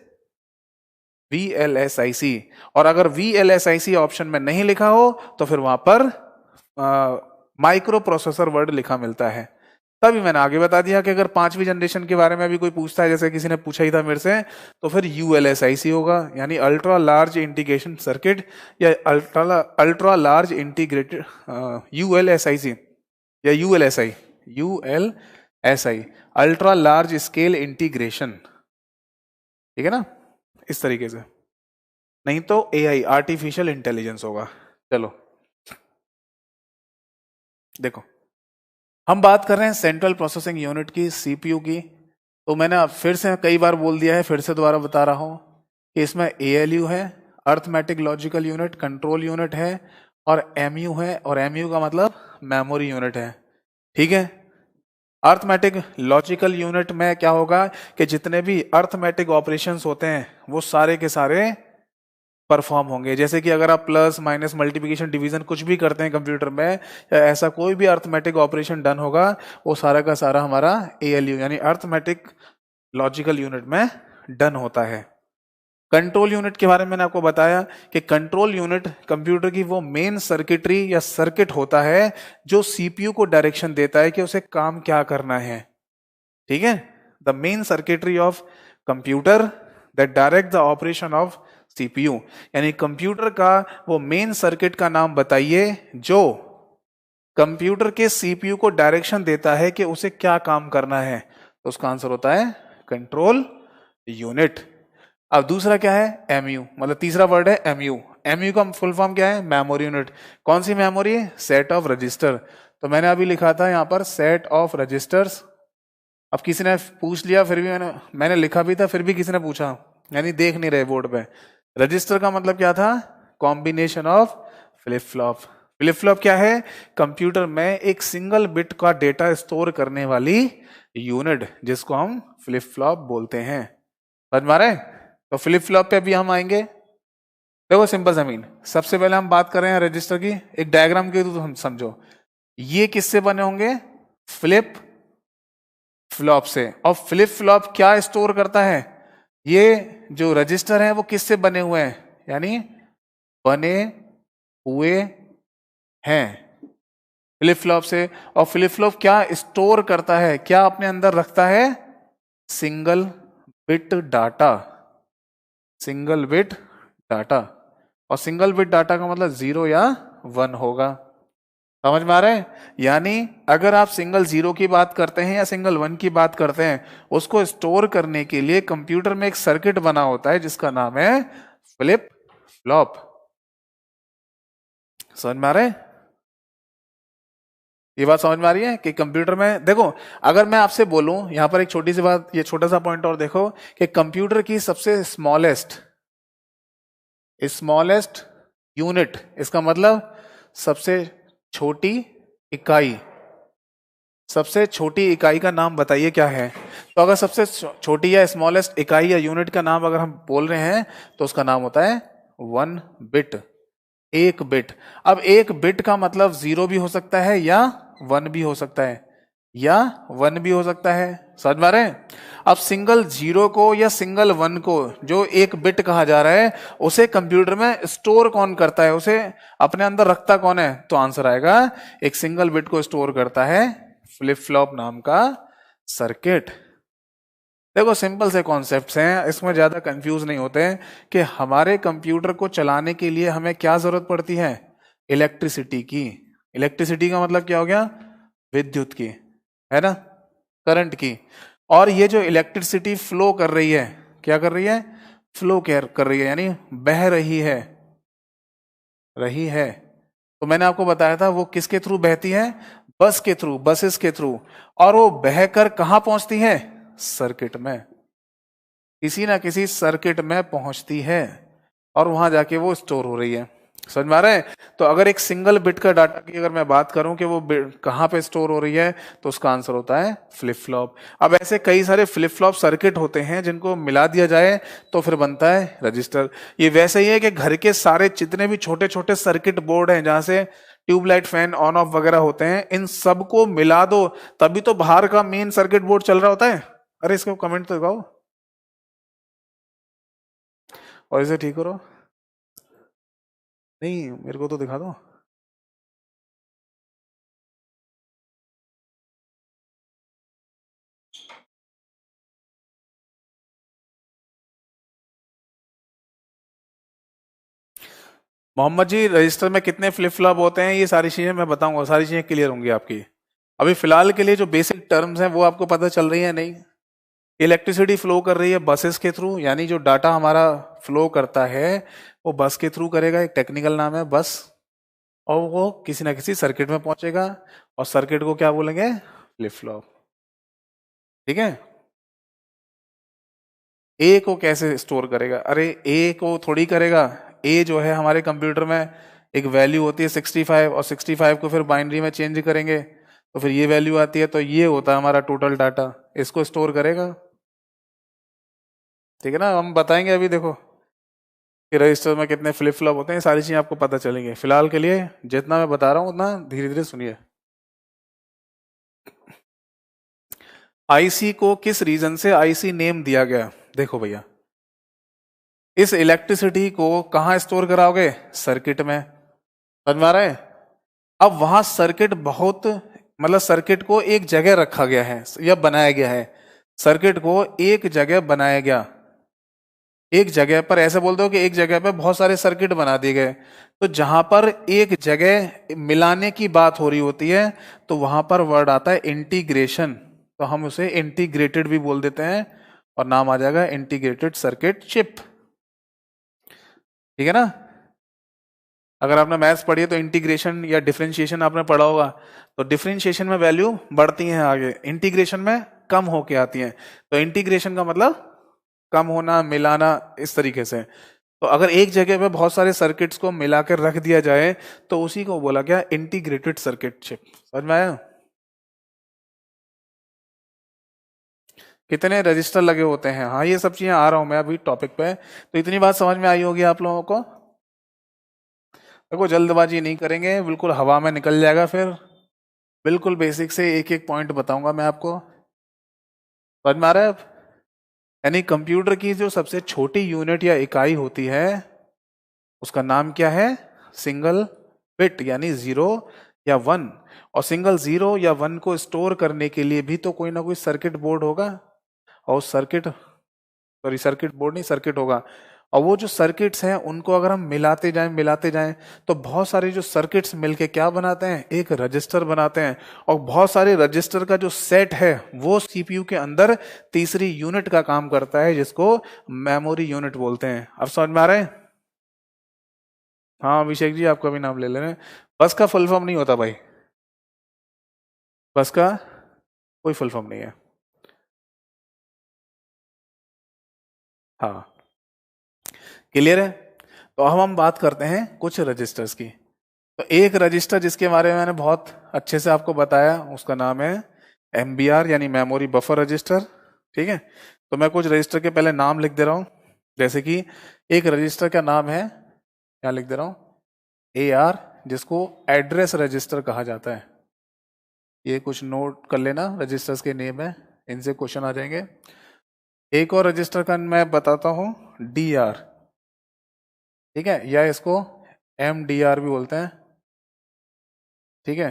A: VLSIC। और अगर VLSIC ऑप्शन में नहीं लिखा हो तो फिर वहां पर माइक्रो प्रोसेसर वर्ड लिखा मिलता है। तभी मैंने आगे बता दिया कि अगर 5वीं जनरेशन के बारे में अभी कोई पूछता है, जैसे किसी ने पूछा ही था मेरे से, तो फिर ULSIC होगा, यानी अल्ट्रा लार्ज इंटीग्रेशन सर्किट, या अल्ट्रा लार्ज इंटीग्रेटेड ULSIC, या ULSI, ultra large scale integration. ठीक है ना, इस तरीके से। नहीं तो AI, आर्टिफिशियल इंटेलिजेंस होगा। चलो, देखो, हम बात कर रहे हैं सेंट्रल प्रोसेसिंग यूनिट की, सीपीयू की। तो मैंने फिर से कई बार बोल दिया है, फिर से दोबारा बता रहा हूं कि इसमें एएलयू है, arithmetic logical unit, control unit है, और एमयू है, और एमयू का मतलब मेमोरी यूनिट है। ठीक है। अर्थमेटिक लॉजिकल यूनिट में क्या होगा कि जितने भी अर्थमेटिक ऑपरेशंस होते हैं वो सारे के सारे परफॉर्म होंगे। जैसे कि अगर आप प्लस माइनस मल्टीप्लिकेशन डिवीजन कुछ भी करते हैं कंप्यूटर में, या ऐसा कोई भी अर्थमेटिक ऑपरेशन डन होगा, वो सारा का सारा हमारा एएलयू यानी अर्थमेटिक लॉजिकल यूनिट में डन होता है। कंट्रोल यूनिट के बारे में मैंने आपको बताया कि कंट्रोल यूनिट कंप्यूटर की वो मेन सर्किटरी या सर्किट होता है जो सीपीयू को डायरेक्शन देता है कि उसे काम क्या करना है। ठीक है। The main circuitry of computer that direct the operation of CPU, यानी कंप्यूटर का वो मेन सर्किट का नाम बताइए जो कंप्यूटर के सीपीयू को डायरेक्शन देता है कि उसे क्या काम करना है। तो उसका आंसर होता है कंट्रोल यूनिट। अब दूसरा क्या है, एमयू, मतलब तीसरा वर्ड है एमयू। एमयू का फुल फॉर्म क्या है, मेमोरी यूनिट। कौन सी मेमोरी है, सेट ऑफ रजिस्टर। तो मैंने अभी लिखा था यहां पर सेट ऑफ रजिस्टर्स। अब किसी ने पूछ लिया, फिर भी मैंने लिखा भी था, फिर भी किसी ने पूछा, यानी देख नहीं रहे बोर्ड पे। रजिस्टर का मतलब क्या था, combination of flip flop. Flip flop क्या है, कंप्यूटर में एक सिंगल बिट का डेटा स्टोर करने वाली यूनिट, जिसको हम फ्लिप फ्लॉप बोलते हैं। समझ में आ रहा है। तो फ्लिप फ्लॉप पे भी हम आएंगे। देखो सिंपल जमीन, सबसे पहले हम बात कर रहे हैं रजिस्टर की। एक डायग्राम के तो हम समझो, ये किससे बने होंगे, फ्लिप फ्लॉप से। और फ्लिप फ्लॉप क्या स्टोर करता है, ये जो रजिस्टर है वो किससे बने हुए हैं, यानी बने हुए हैं फ्लिप फ्लॉप से। और फ्लिप फ्लॉप क्या स्टोर करता है, क्या अपने अंदर रखता है, single bit data. Single bit data, और सिंगल बिट डाटा का मतलब 0 या 1 होगा। समझ में आ रहा है। यानी अगर आप सिंगल 0 की बात करते हैं या सिंगल 1 की बात करते हैं, उसको स्टोर करने के लिए कंप्यूटर में एक सर्किट बना होता है जिसका नाम है फ्लिप फ्लॉप। समझ में आ रहा है, ये बात समझ में आ रही है कि कंप्यूटर में देखो, अगर मैं आपसे बोलूं यहां पर एक छोटी सी बात, ये छोटा सा पॉइंट और देखो कि कंप्यूटर की सबसे स्मॉलेस्ट यूनिट, इसका मतलब सबसे छोटी इकाई, सबसे छोटी इकाई का नाम बताइए क्या है। तो अगर सबसे छोटी या स्मॉलेस्ट इकाई या यूनिट का नाम अगर हम बोल रहे हैं तो उसका नाम होता है 1 बिट, 1 बिट। अब 1 बिट का मतलब 0 भी हो सकता है या 1 भी हो सकता है, या 1 भी हो सकता है। समझ में आ रहे हैं। अब सिंगल 0 को या सिंगल 1 को जो 1 बिट कहा जा रहा है, उसे कंप्यूटर में स्टोर कौन करता है, उसे अपने अंदर रखता कौन है। तो आंसर आएगा, एक सिंगल बिट को स्टोर करता है फ्लिप फ्लॉप नाम का सर्किट। देखो सिंपल से कॉन्सेप्ट्स हैं, इसमें ज्यादा कंफ्यूज नहीं होते हैं कि हमारे कंप्यूटर को चलाने के लिए हमें क्या जरूरत पड़ती है, इलेक्ट्रिसिटी की। इलेक्ट्रिसिटी का मतलब क्या हो गया, विद्युत की, है ना, करंट की। और ये जो इलेक्ट्रिसिटी फ्लो कर रही है, क्या कर रही है, फ्लो कर रही है, यानी बह रही है। तो मैंने आपको बताया था वो किसके थ्रू बहती है, बस के थ्रू, बसेस के थ्रू। और वो बहकर कहां पहुंचती है, सर्किट में, किसी ना किसी सर्किट में पहुंचती है, और वहां जाके वो स्टोर हो रही है। समझ में आ रहा है। तो अगर एक सिंगल बिट का डाटा की अगर मैं बात करूं कि वो कहां पे स्टोर हो रही है, तो उसका आंसर होता है फ्लिप फ्लॉप। अब ऐसे कई सारे फ्लिप फ्लॉप सर्किट होते हैं जिनको मिला दिया जाए तो फिर बनता है रजिस्टर। ये वैसे ही है कि घर के सारे जितने भी छोटे छोटे सर्किट बोर्ड हैं जहां से ट्यूबलाइट, फैन ऑन ऑफ वगैरह होते हैं, इन सबको मिला दो तभी तो बाहर का मेन सर्किट बोर्ड चल रहा होता है। अरे इसको कमेंट तो लगाओ और इसे ठीक करो। नहीं मेरे को तो दिखा दो। मोहम्मद जी, रजिस्टर में कितने फ्लिप फ्लॉप होते हैं, ये सारी चीजें मैं बताऊंगा, सारी चीजें क्लियर होंगी आपकी। अभी फिलहाल के लिए जो बेसिक टर्म्स हैं वो आपको पता चल रही है नहीं। इलेक्ट्रिसिटी फ्लो कर रही है बसेस के थ्रू, यानी जो डाटा हमारा फ्लो करता है वो बस के थ्रू करेगा, एक टेक्निकल नाम है बस। और वो किसी ना किसी सर्किट में पहुंचेगा, और सर्किट को क्या बोलेंगे? Flip flop. ठीक है। ए को कैसे स्टोर करेगा? अरे ए को थोड़ी करेगा। ए जो है हमारे कंप्यूटर में एक वैल्यू होती है 65, और 65 को फिर बाइनरी में चेंज करेंगे तो फिर ये वैल्यू आती है, तो ये होता है हमारा टोटल डाटा, इसको स्टोर करेगा। ठीक है ना, हम बताएंगे अभी देखो कि रजिस्टर में कितने फ्लिप फ्लॉप होते हैं, सारी चीजें आपको पता चलेंगी। फिलहाल के लिए जितना मैं बता रहा हूँ उतना धीरे धीरे सुनिए। आईसी को किस रीजन से आईसी नेम दिया गया? देखो भैया, इस इलेक्ट्रिसिटी को कहाँ स्टोर कराओगे? सर्किट में। समझ में आ रहा है? अब वहां सर्किट बहुत, मतलब सर्किट को एक जगह रखा गया है या बनाया गया है। सर्किट को एक जगह बनाया गया, एक जगह पर, ऐसे बोल दो कि एक जगह पर बहुत सारे सर्किट बना दिए गए। तो जहां पर एक जगह मिलाने की बात हो रही होती है तो वहां पर वर्ड आता है इंटीग्रेशन, तो हम उसे इंटीग्रेटेड भी बोल देते हैं और नाम आ जाएगा इंटीग्रेटेड सर्किट चिप। ठीक है ना। अगर आपने मैथ्स पढ़ी है तो इंटीग्रेशन या डिफरेंशिएशन आपने पढ़ा होगा, तो डिफरेंशिएशन में वैल्यू बढ़ती हैं आगे, इंटीग्रेशन में कम होके आती हैं। तो इंटीग्रेशन का मतलब कम होना, मिलाना, इस तरीके से। तो अगर एक जगह पे बहुत सारे सर्किट्स को मिलाकर रख दिया जाए तो उसी को बोला गया इंटीग्रेटेड सर्किट चिप। समझ में आया? कितने रजिस्टर लगे होते हैं, हाँ ये सब चीजें आ रहा हूं मैं अभी टॉपिक पे। तो इतनी बात समझ में आई होगी आप लोगों को। देखो जल्दबाजी नहीं करेंगे, बिल्कुल हवा में निकल जाएगा फिर। बिल्कुल बेसिक से एक एक पॉइंट बताऊंगा मैं आपको। समझ में आ रहा है अब? यानी कंप्यूटर की जो सबसे छोटी यूनिट या इकाई होती है उसका नाम क्या है? सिंगल बिट, यानी 0 या 1। और सिंगल 0 या 1 को स्टोर करने के लिए भी तो कोई ना कोई सर्किट बोर्ड होगा, और सर्किट बोर्ड नहीं, सर्किट होगा। और वो जो सर्किट्स हैं उनको अगर हम मिलाते जाएं तो बहुत सारे जो सर्किट्स मिलके क्या बनाते हैं? एक रजिस्टर बनाते हैं। और बहुत सारे रजिस्टर का जो सेट है वो सीपीयू के अंदर तीसरी यूनिट का काम करता है, जिसको मेमोरी यूनिट बोलते हैं। अब समझ में आ रहा है? हाँ अभिषेक जी, आपका भी नाम ले ले रहे हैं। बस का फुल फॉर्म नहीं होता भाई, बस का कोई फुल फॉर्म नहीं है। हाँ क्लियर है। तो अब हम बात करते हैं कुछ रजिस्टर्स की। तो एक रजिस्टर जिसके बारे में मैंने बहुत अच्छे से आपको बताया उसका नाम है एमबीआर, यानी मेमोरी बफर रजिस्टर। ठीक है। तो मैं कुछ रजिस्टर के पहले नाम लिख दे रहा हूं, जैसे कि एक रजिस्टर का नाम है, क्या लिख दे रहा हूं, AR, जिसको एड्रेस रजिस्टर कहा जाता है। ये कुछ नोट कर लेना, रजिस्टर्स के नेम है, इनसे क्वेश्चन आ जाएंगे। एक और रजिस्टर का मैं बताता हूं, DR। ठीक है, या इसको MDR भी बोलते हैं। ठीक है,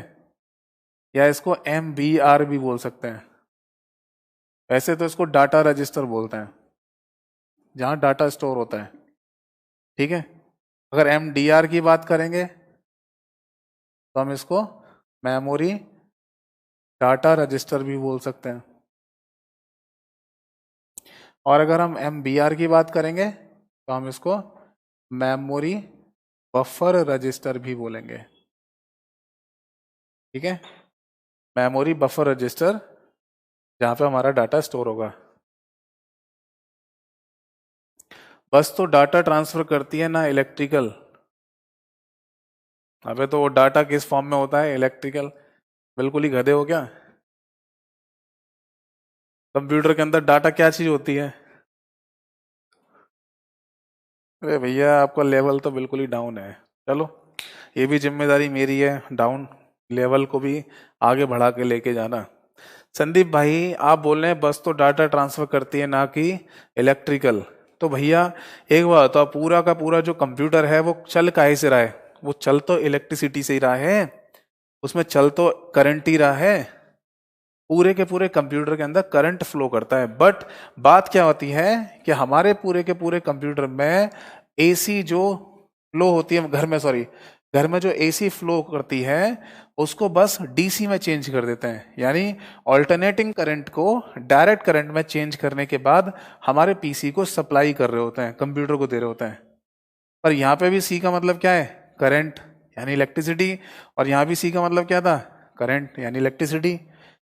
A: या इसको MBR भी बोल सकते हैं। वैसे तो इसको डाटा रजिस्टर बोलते हैं, जहां डाटा स्टोर होता है। ठीक है। अगर MDR की बात करेंगे तो हम इसको मेमोरी डाटा रजिस्टर भी बोल सकते हैं। और अगर हम MBR की बात करेंगे तो हम इसको मेमोरी बफर रजिस्टर भी बोलेंगे। ठीक है, मेमोरी बफर रजिस्टर, जहां पे हमारा डाटा स्टोर होगा। बस तो डाटा ट्रांसफर करती है ना इलेक्ट्रिकल। अबे तो वो डाटा किस फॉर्म में होता है? इलेक्ट्रिकल। बिल्कुल ही गधे हो क्या? कंप्यूटर के अंदर डाटा क्या चीज होती है? अरे भैया आपका लेवल तो बिल्कुल ही डाउन है। चलो ये भी जिम्मेदारी मेरी है, डाउन लेवल को भी आगे बढ़ा के लेके जाना। संदीप भाई आप बोल रहे हैं बस तो डाटा ट्रांसफर करती है ना कि इलेक्ट्रिकल। तो भैया एक बात बताओ, पूरा का पूरा जो कंप्यूटर है वो चल काहे से रहा है? वो चल तो इलेक्ट्रिसिटी से ही रहा है, उसमें चल तो करंट ही रहा है। पूरे के पूरे कंप्यूटर के अंदर करंट फ्लो करता है। बट बात क्या होती है कि हमारे पूरे के पूरे कंप्यूटर में एसी जो फ्लो होती है घर में, सॉरी, घर में जो एसी फ्लो करती है उसको बस डीसी में चेंज कर देते हैं, यानी ऑल्टरनेटिंग करंट को डायरेक्ट करंट में चेंज करने के बाद हमारे पीसी को सप्लाई कर रहे होते हैं, कंप्यूटर को दे रहे होते हैं। पर यहाँ पे भी सी का मतलब क्या है? करंट, यानी इलेक्ट्रिसिटी, और यहाँ भी सी का मतलब क्या था, करंट यानी इलेक्ट्रिसिटी।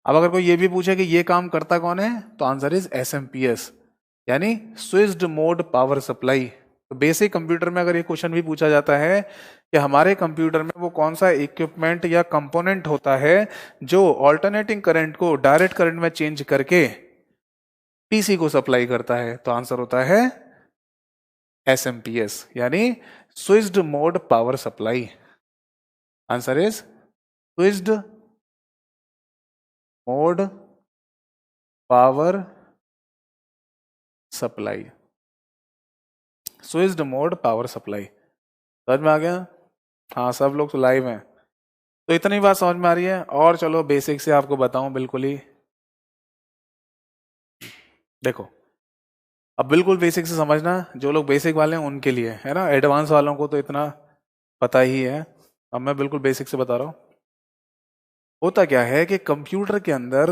A: अब अगर कोई ये भी पूछे कि ये काम करता कौन है, तो आंसर इज एसएमपीएस यानी स्विच्ड मोड पावर सप्लाई। तो बेसिक कंप्यूटर में अगर ये क्वेश्चन भी पूछा जाता है कि हमारे कंप्यूटर में वो कौन सा इक्विपमेंट या कंपोनेंट होता है जो ऑल्टरनेटिंग करंट को डायरेक्ट करंट में चेंज करके पीसी को सप्लाई करता है, तो आंसर होता है एसएमपीएस यानी switched mode power supply. Answer is switched mode power supply, switched mode power supply. समझ में आ गया? हाँ, सब लोग तो लाइव हैं, तो इतनी बात समझ में आ रही है। और चलो बेसिक से आपको बताऊं, बिल्कुल ही देखो, अब बिल्कुल बेसिक से समझना, जो लोग बेसिक वाले हैं उनके लिए है ना, एडवांस वालों को तो इतना पता ही है। अब मैं बिल्कुल बेसिक से बता रहा हूं। होता क्या है कि कंप्यूटर के अंदर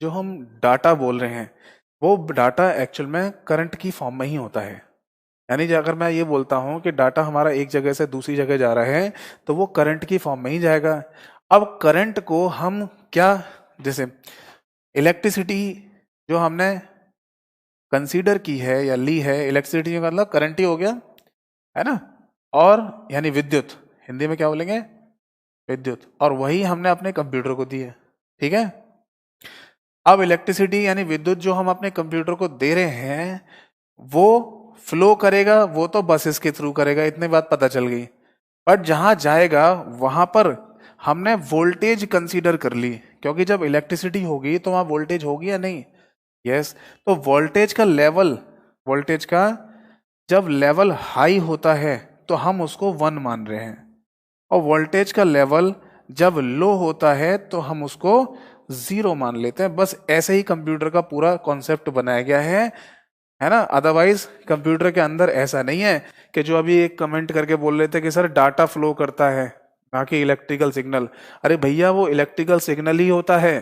A: जो हम डाटा बोल रहे हैं वो डाटा एक्चुअल में करंट की फॉर्म में ही होता है। यानी अगर मैं ये बोलता हूं कि डाटा हमारा एक जगह से दूसरी जगह जा रहा है तो वो करंट की फॉर्म में ही जाएगा। अब करंट को हम क्या, जैसे इलेक्ट्रिसिटी जो हमने कंसीडर की है या ली है, इलेक्ट्रिसिटी का मतलब करंट ही हो गया है ना, और यानी विद्युत, हिंदी में क्या बोलेंगे, विद्युत, और वही हमने अपने कंप्यूटर को दी है। ठीक है, अब इलेक्ट्रिसिटी यानी विद्युत जो हम अपने कंप्यूटर को दे रहे हैं वो फ्लो करेगा, वो तो बसेस के थ्रू करेगा, इतनी बात पता चल गई। बट जहां जाएगा वहां पर हमने वोल्टेज कंसीडर कर ली, क्योंकि जब इलेक्ट्रिसिटी होगी तो वहां वोल्टेज होगी या नहीं, यस। तो वोल्टेज का लेवल, वोल्टेज का जब लेवल हाई होता है तो हम उसको 1 मान रहे हैं, और वोल्टेज का लेवल जब लो होता है तो हम उसको 0 मान लेते हैं। बस ऐसे ही कंप्यूटर का पूरा कॉन्सेप्ट बनाया गया है ना। अदरवाइज कंप्यूटर के अंदर ऐसा नहीं है कि जो अभी एक कमेंट करके बोल रहे थे कि सर डाटा फ्लो करता है ना कि इलेक्ट्रिकल सिग्नल। अरे भैया, वो इलेक्ट्रिकल सिग्नल ही होता है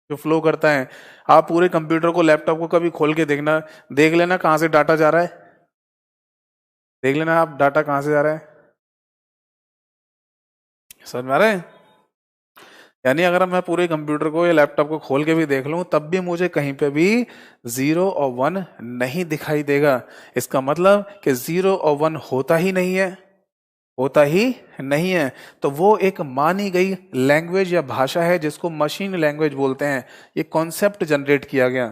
A: जो फ्लो करता है। आप पूरे कंप्यूटर को, लैपटॉप को कभी खोल के देखना, देख लेना कहां से डाटा जा रहा है, देख लेना आप डाटा कहां से जा रहा है। समझ में आ रहा है? यानी अगर मैं पूरे कंप्यूटर को या लैपटॉप को खोल के भी देख लूं तब भी मुझे कहीं पे भी 0 और 1 नहीं दिखाई देगा। इसका मतलब कि 0 और 1 होता ही नहीं है, होता ही नहीं है। तो वो एक मानी गई लैंग्वेज या भाषा है जिसको मशीन लैंग्वेज बोलते हैं। ये कॉन्सेप्ट जनरेट किया गया,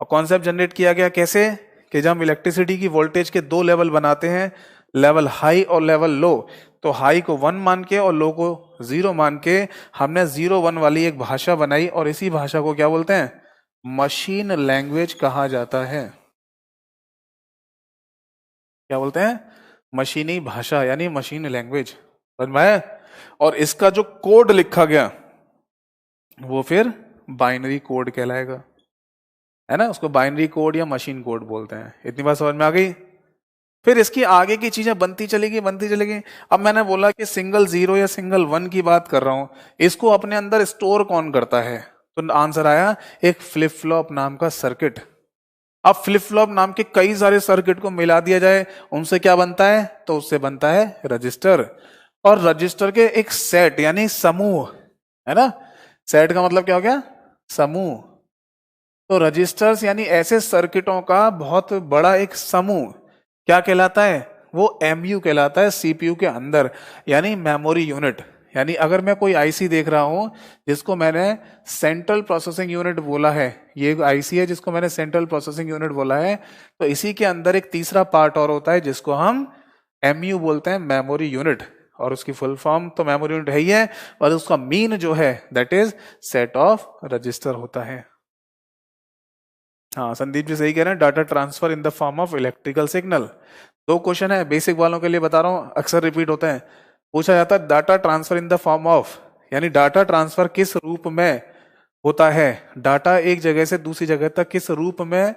A: और कॉन्सेप्ट जनरेट किया गया कैसे, कि जब हम इलेक्ट्रिसिटी की वोल्टेज के 2 लेवल बनाते हैं, लेवल हाई और लेवल लो, तो हाई को 1 मान के और लो को 0 मान के हमने 0-1 वाली एक भाषा बनाई, और इसी भाषा को क्या बोलते हैं, मशीन लैंग्वेज कहा जाता है। क्या बोलते हैं, मशीनी भाषा यानी मशीन लैंग्वेज। समझ में आया? और इसका जो कोड लिखा गया वो फिर बाइनरी कोड कहलाएगा, है ना। उसको बाइनरी कोड या मशीन कोड बोलते हैं। इतनी बात समझ में आ गई? फिर इसकी आगे की चीजें बनती चलेगी, बनती चलेगी। अब मैंने बोला कि सिंगल 0 या सिंगल 1 की बात कर रहा हूं, इसको अपने अंदर स्टोर कौन करता है, तो आंसर आया एक फ्लिप फ्लॉप नाम का सर्किट। अब फ्लिप फ्लॉप नाम के कई सारे सर्किट को मिला दिया जाए, उनसे क्या बनता है, तो उससे बनता है रजिस्टर। और रजिस्टर के एक सेट यानी समूह, है ना, सेट का मतलब क्या हो गया, समूह। तो रजिस्टर्स यानी ऐसे सर्किटों का बहुत बड़ा एक समूह क्या कहलाता है, वो एमयू कहलाता है, सीपीयू के अंदर, यानी मेमोरी यूनिट। यानी अगर मैं कोई आईसी देख रहा हूं जिसको मैंने सेंट्रल प्रोसेसिंग यूनिट बोला है, ये आईसी है जिसको मैंने सेंट्रल प्रोसेसिंग यूनिट बोला है, तो इसी के अंदर एक तीसरा पार्ट और होता है जिसको हम एमयू बोलते हैं, मेमोरी यूनिट। और उसकी फुल फॉर्म तो मेमोरी यूनिट है ही है, और उसका मीन जो है that is set of register होता है। हाँ, संदीप जी सही कह रहे हैं, data transfer in the form of electrical signal. 2 question है, बेसिक वालों के लिए बता रहा हूं, अक्सर रिपीट होते हैं। पूछा जाता है data transfer in the form of, यानी डाटा ट्रांसफर किस रूप में होता है, डाटा एक जगह से दूसरी जगह तक किस रूप में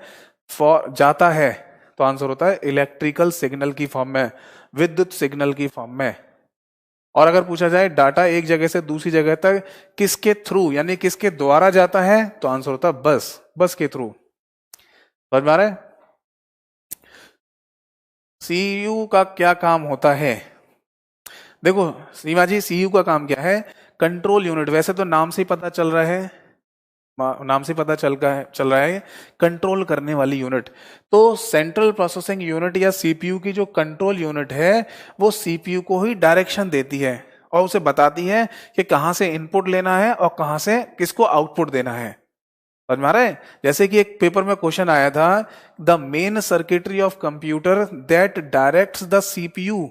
A: जाता है, तो आंसर होता है इलेक्ट्रिकल सिग्नल की फॉर्म में, विद्युत सिग्नल की फॉर्म में। और अगर पूछा जाए डाटा एक जगह से दूसरी जगह तक किसके थ्रू यानी किसके द्वारा जाता है, तो आंसर होता है बस के थ्रू। समझ में आ रहा है? सीयू का क्या काम होता है, देखो सीमा जी, सीयू का काम क्या है? Control unit. वैसे तो नाम से ही पता चल रहा है, नाम से पता चल रहा है कंट्रोल करने वाली यूनिट। तो सेंट्रल प्रोसेसिंग यूनिट या सीपीयू की जो कंट्रोल यूनिट है वो सीपीयू को ही डायरेक्शन देती है और उसे बताती है कि कहां से इनपुट लेना है और कहां से किसको आउटपुट देना है। समझ में आ रहा है? जैसे कि एक पेपर में क्वेश्चन आया था, the main circuitry of computer that directs the CPU,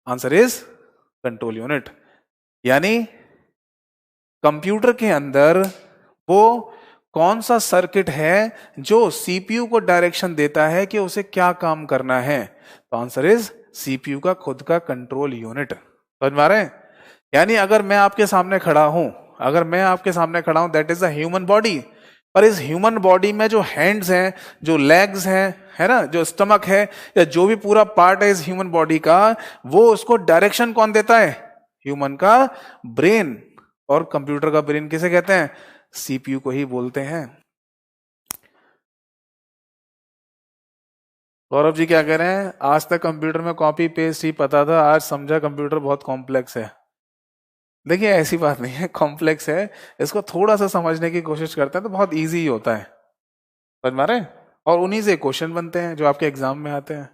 A: answer is control unit. यानी कंप्यूटर के अंदर वो कौन सा सर्किट है जो सीपीयू को डायरेक्शन देता है कि उसे क्या काम करना है? तो आंसर इज सीपीयू का खुद का कंट्रोल यूनिट। समझ में आ रहे हैं? यानी अगर मैं आपके सामने खड़ा हूं, that is a human body, पर इस ह्यूमन बॉडी में जो हैंड्स हैं, जो लेग्स हैं, है ना, जो स्टमक है, या जो भी पूरा पार्ट है इस ह्यूमन बॉडी का, वो उसको डायरेक्शन कौन देता है? ह्यूमन का ब्रेन। और कंप्यूटर का ब्रेन किसे कहते हैं? सीपीयू को ही बोलते हैं। गौरव जी क्या कह रहे हैं? आज तक कंप्यूटर में कॉपी पेस्ट ही पता था, आज समझा कंप्यूटर बहुत कॉम्प्लेक्स है। देखिए ऐसी बात नहीं है, कॉम्प्लेक्स है। इसको थोड़ा सा समझने की कोशिश करते हैं तो बहुत इजी ही होता है। समझ में आ रहे हैं? और उन्हीं से क्वेश्चन बनते हैं जो आपके एग्जाम में आते हैं।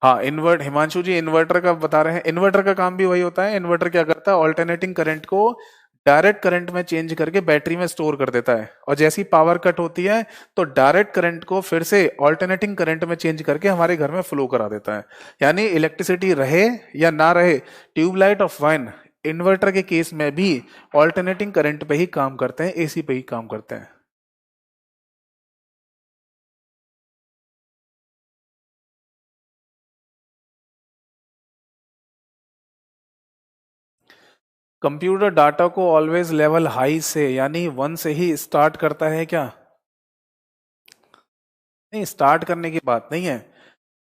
A: हाँ, हिमांशु जी इन्वर्टर का बता रहे हैं। इन्वर्टर का काम भी वही होता है। इन्वर्टर क्या करता है? ऑल्टरनेटिंग करंट को डायरेक्ट करंट में चेंज करके बैटरी में स्टोर कर देता है, और जैसी पावर कट होती है तो डायरेक्ट करंट को फिर से ऑल्टरनेटिंग करंट में चेंज करके हमारे घर में फ्लो करा देता है। यानी इलेक्ट्रिसिटी रहे या ना रहे, ट्यूबलाइट और फैन इन्वर्टर के केस में भी ऑल्टरनेटिंग करंट पे ही काम करते हैं, एसी पे ही काम करते हैं। कंप्यूटर डाटा को ऑलवेज लेवल हाई से यानी 1 से ही स्टार्ट करता है क्या? नहीं, स्टार्ट करने की बात नहीं है।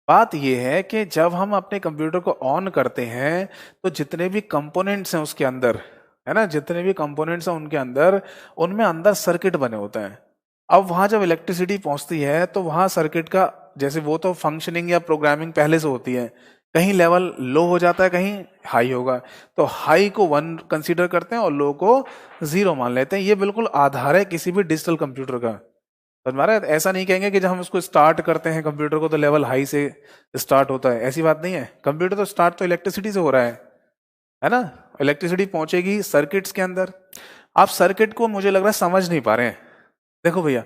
A: बात यह है कि जब हम अपने कंप्यूटर को ऑन करते हैं तो जितने भी कंपोनेंट्स हैं उसके अंदर, है ना, जितने भी कंपोनेंट्स हैं उनके अंदर, उनमें अंदर सर्किट बने होते हैं। अब वहां जब इलेक्ट्रिसिटी पहुंचती है तो वहां सर्किट का, जैसे वो तो फंक्शनिंग या प्रोग्रामिंग पहले से होती है, कहीं लेवल लो हो जाता है, कहीं हाई होगा। तो हाई को 1 कंसीडर करते हैं और लो को 0 मान लेते हैं। ये बिल्कुल आधार है किसी भी डिजिटल कंप्यूटर का। समझ में आ रहा है? ऐसा नहीं कहेंगे कि जब हम उसको स्टार्ट करते हैं कंप्यूटर को तो लेवल हाई से स्टार्ट होता है, ऐसी बात नहीं है। कंप्यूटर तो स्टार्ट तो इलेक्ट्रिसिटी से हो रहा है ना। इलेक्ट्रिसिटी पहुंचेगी सर्किट्स के अंदर। आप सर्किट को मुझे लग रहा है समझ नहीं पा रहे हैं। देखो भैया,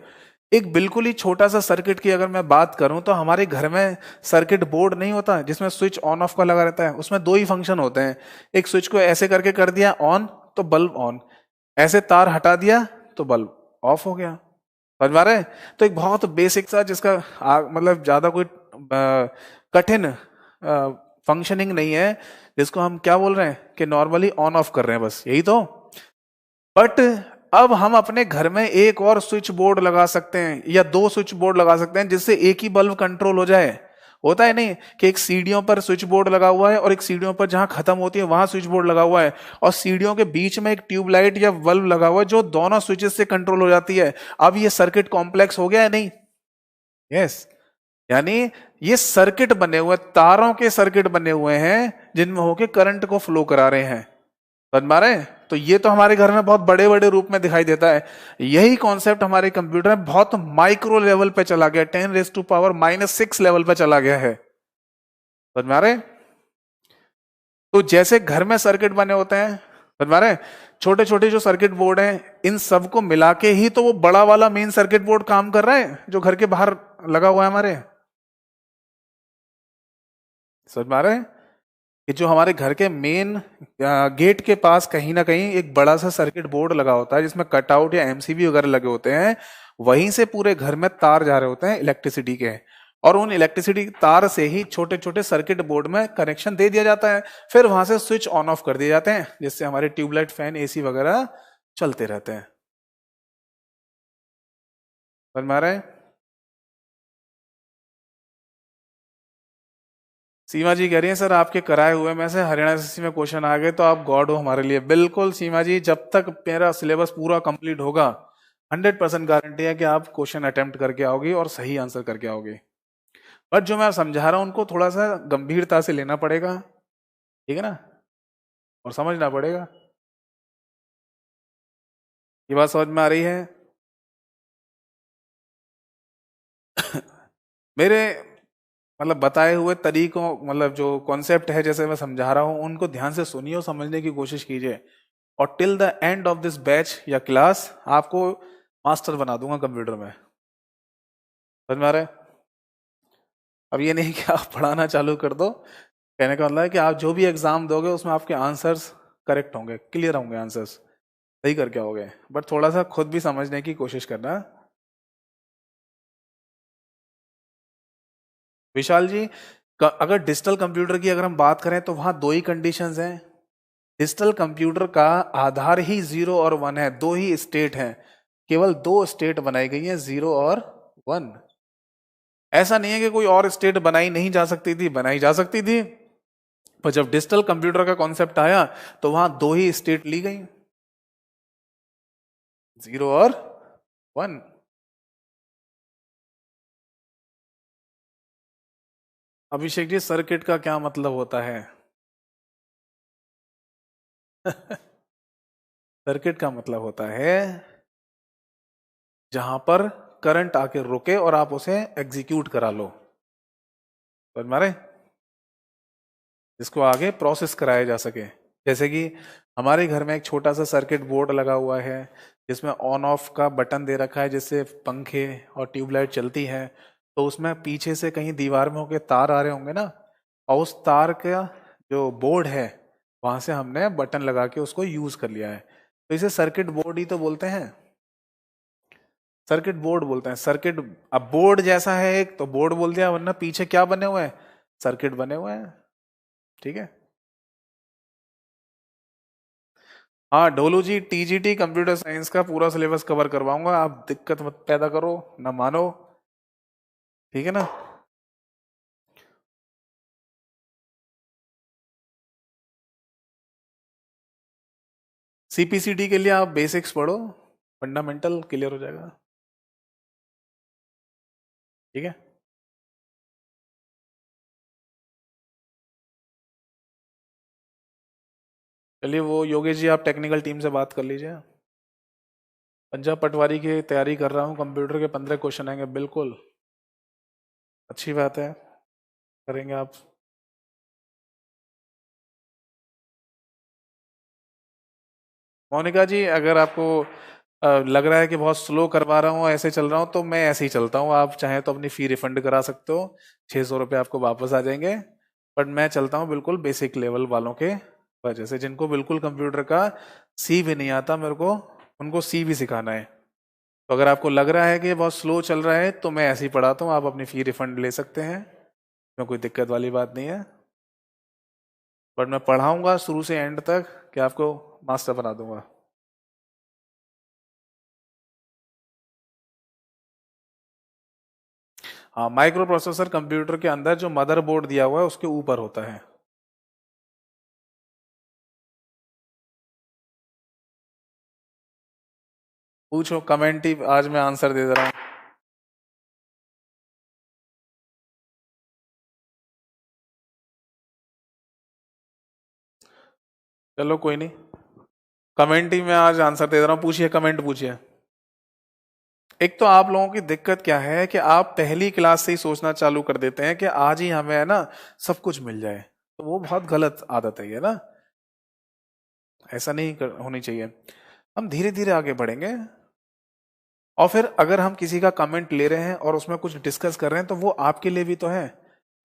A: एक बिल्कुल ही छोटा सा सर्किट की अगर मैं बात करूं तो हमारे घर में सर्किट बोर्ड नहीं होता जिसमें स्विच ऑन ऑफ का लगा रहता है। उसमें 2 ही फंक्शन होते हैं। एक स्विच को ऐसे करके कर दिया ऑन तो बल्ब ऑन, ऐसे तार हटा दिया तो बल्ब ऑफ हो गया। समझ पा रहे हैं? तो एक बहुत बेसिक सा, जिसका मतलब ज्यादा कोई कठिन फंक्शनिंग नहीं है, जिसको हम क्या बोल रहे हैं कि नॉर्मली ऑन ऑफ कर रहे हैं, बस यही तो। बट अब हम अपने घर में एक और स्विच बोर्ड लगा सकते हैं या 2 स्विच बोर्ड लगा सकते हैं जिससे एक ही बल्ब कंट्रोल हो जाए। होता है नहीं कि एक सीढ़ियों पर स्विच बोर्ड लगा हुआ है और एक सीढ़ियों पर जहां खत्म होती है वहां स्विच बोर्ड लगा हुआ है, और सीढ़ियों के बीच में एक ट्यूबलाइट या बल्ब लगा हुआ है जो दोनों स्विचेस से कंट्रोल हो जाती है। अब ये सर्किट कॉम्प्लेक्स हो गया है नहीं? यस। यानी ये सर्किट बने हुए, तारों के सर्किट बने हुए हैं जिनमें होके करंट को फ्लो करा रहे हैं। समझ पा रहे हैं? तो ये तो हमारे घर में बहुत बड़े बड़े रूप में दिखाई देता है। यही कॉन्सेप्ट हमारे कंप्यूटर में बहुत माइक्रो लेवल पे चला गया, 10⁻⁻⁶ लेवल पे चला गया है। समझ में आ रहे हैं? तो जैसे घर में सर्किट बने होते हैं, समझ में आ रहे हैं, छोटे छोटे जो सर्किट बोर्ड हैं, इन सबको मिला के ही तो वो बड़ा वाला मेन सर्किट बोर्ड काम कर रहा है जो घर के बाहर लगा हुआ है हमारे। समझ में आ रहे हैं कि जो हमारे घर के मेन गेट के पास कहीं ना कहीं एक बड़ा सा सर्किट बोर्ड लगा होता है जिसमें कटआउट या एमसीबी वगैरह लगे होते हैं, वहीं से पूरे घर में तार जा रहे होते हैं इलेक्ट्रिसिटी के, और उन इलेक्ट्रिसिटी तार से ही छोटे छोटे सर्किट बोर्ड में कनेक्शन दे दिया जाता है। फिर वहां से स्विच ऑन ऑफ कर दिए जाते हैं जिससे हमारे ट्यूबलाइट, फैन, एसी वगैरह चलते रहते हैं। समझ में आ रहा है? सीमा जी कह रही है सर आपके कराए हुए में से हरियाणा एसएससी में क्वेश्चन आ गए तो आप गॉड हो हमारे लिए। बिल्कुल सीमा जी, जब तक मेरा सिलेबस पूरा कंप्लीट होगा 100% गारंटी है कि आप क्वेश्चन अटेम्प्ट करके आओगे और सही आंसर करके आओगे। बट जो मैं समझा रहा हूं उनको थोड़ा सा गंभीरता से लेना पड़ेगा, ठीक है ना, और समझना पड़ेगा। ये बात समझ में आ रही है? मेरे मतलब बताए हुए तरीकों, मतलब जो कॉन्सेप्ट है जैसे मैं समझा रहा हूं, उनको ध्यान से सुनिए और समझने की कोशिश कीजिए, और till the end of this batch या क्लास आपको मास्टर बना दूंगा कंप्यूटर में। समझ में आ रहा है? अब ये नहीं कि आप पढ़ाना चालू कर दो, कहने का मतलब है कि आप जो भी एग्जाम दोगे उसमें आपके आंसर्स करेक्ट होंगे, क्लियर होंगे, आंसर्स सही करके होगे, बट थोड़ा सा खुद भी समझने की कोशिश करना। विशाल जी, अगर डिजिटल कंप्यूटर की अगर हम बात करें तो वहां दो ही कंडीशंस हैं। डिजिटल कंप्यूटर का आधार ही 0 और 1 है, दो ही स्टेट हैं, केवल दो स्टेट बनाई गई हैं, 0 और 1। ऐसा नहीं है कि कोई और स्टेट बनाई नहीं जा सकती थी, बनाई जा सकती थी, पर जब डिजिटल कंप्यूटर का कॉन्सेप्ट आया तो वहां दो ही स्टेट ली गई, 0 और 1। अभिषेक जी, सर्किट का क्या मतलब होता है? सर्किट का मतलब होता है जहां पर करंट आके रुके और आप उसे एग्जीक्यूट करा लो, समझ मारे, जिसको आगे प्रोसेस कराया जा सके। जैसे कि हमारे घर में एक छोटा सा सर्किट बोर्ड लगा हुआ है जिसमें ऑन ऑफ का बटन दे रखा है, जिससे पंखे और ट्यूबलाइट चलती है, तो उसमें पीछे से कहीं दीवार में होके तार आ रहे होंगे ना, और उस तार का जो बोर्ड है वहां से हमने बटन लगा के उसको यूज कर लिया है, तो इसे सर्किट बोर्ड ही तो बोलते हैं, सर्किट बोर्ड बोलते हैं। सर्किट, अब बोर्ड जैसा है एक तो बोर्ड बोल दिया, वरना पीछे क्या बने हुए हैं, सर्किट बने हुए हैं, ठीक है। हाँ ढोलू जी, टीजीटी कंप्यूटर साइंस का पूरा सिलेबस कवर करवाऊंगा, आप दिक्कत मत पैदा करो, ना मानो, ठीक है ना। सीपीसीटी के लिए आप बेसिक्स पढ़ो, फंडामेंटल क्लियर हो जाएगा, ठीक है। चलिए, वो योगेश जी आप टेक्निकल टीम से बात कर लीजिए। पंजाब पटवारी की तैयारी कर रहा हूँ, कंप्यूटर के 15 क्वेश्चन आएंगे, बिल्कुल अच्छी बात है, करेंगे आप। मोनिका जी, अगर आपको लग रहा है कि बहुत स्लो करवा रहा हूँ, ऐसे चल रहा हूँ, तो मैं ऐसे ही चलता हूँ, आप चाहे तो अपनी फी रिफंड करा सकते हो, 600 रुपये आपको वापस आ जाएंगे, बट मैं चलता हूँ बिल्कुल बेसिक लेवल वालों के वजह से, जिनको बिल्कुल कंप्यूटर का सी भी नहीं आता, मेरे को उनको सी भी सिखाना है। तो अगर आपको लग रहा है कि ये बहुत स्लो चल रहा है तो मैं ऐसे ही पढ़ाता हूँ, आप अपनी फी रिफंड ले सकते हैं, इसमें कोई दिक्कत वाली बात नहीं है, बट मैं पढ़ाऊंगा शुरू से एंड तक कि आपको मास्टर बना दूंगा। हाँ, माइक्रो प्रोसेसर कंप्यूटर के अंदर जो मदरबोर्ड दिया हुआ है उसके ऊपर होता है। पूछो, कमेंट ही आज मैं आंसर दे दे रहा हूँ। चलो कोई नहीं, कमेंट ही मैं आज आंसर दे दे रहा हूँ, पूछिए, कमेंट पूछिए। एक तो आप लोगों की दिक्कत क्या है कि आप पहली क्लास से ही सोचना चालू कर देते हैं कि आज ही हमें है ना सब कुछ मिल जाए, तो वो बहुत गलत आदत है ये ना, ऐसा नहीं होनी चाहिए। हम धीरे धीरे आगे बढ़ेंगे, और फिर अगर हम किसी का कमेंट ले रहे हैं और उसमें कुछ डिस्कस कर रहे हैं तो वो आपके लिए भी तो है।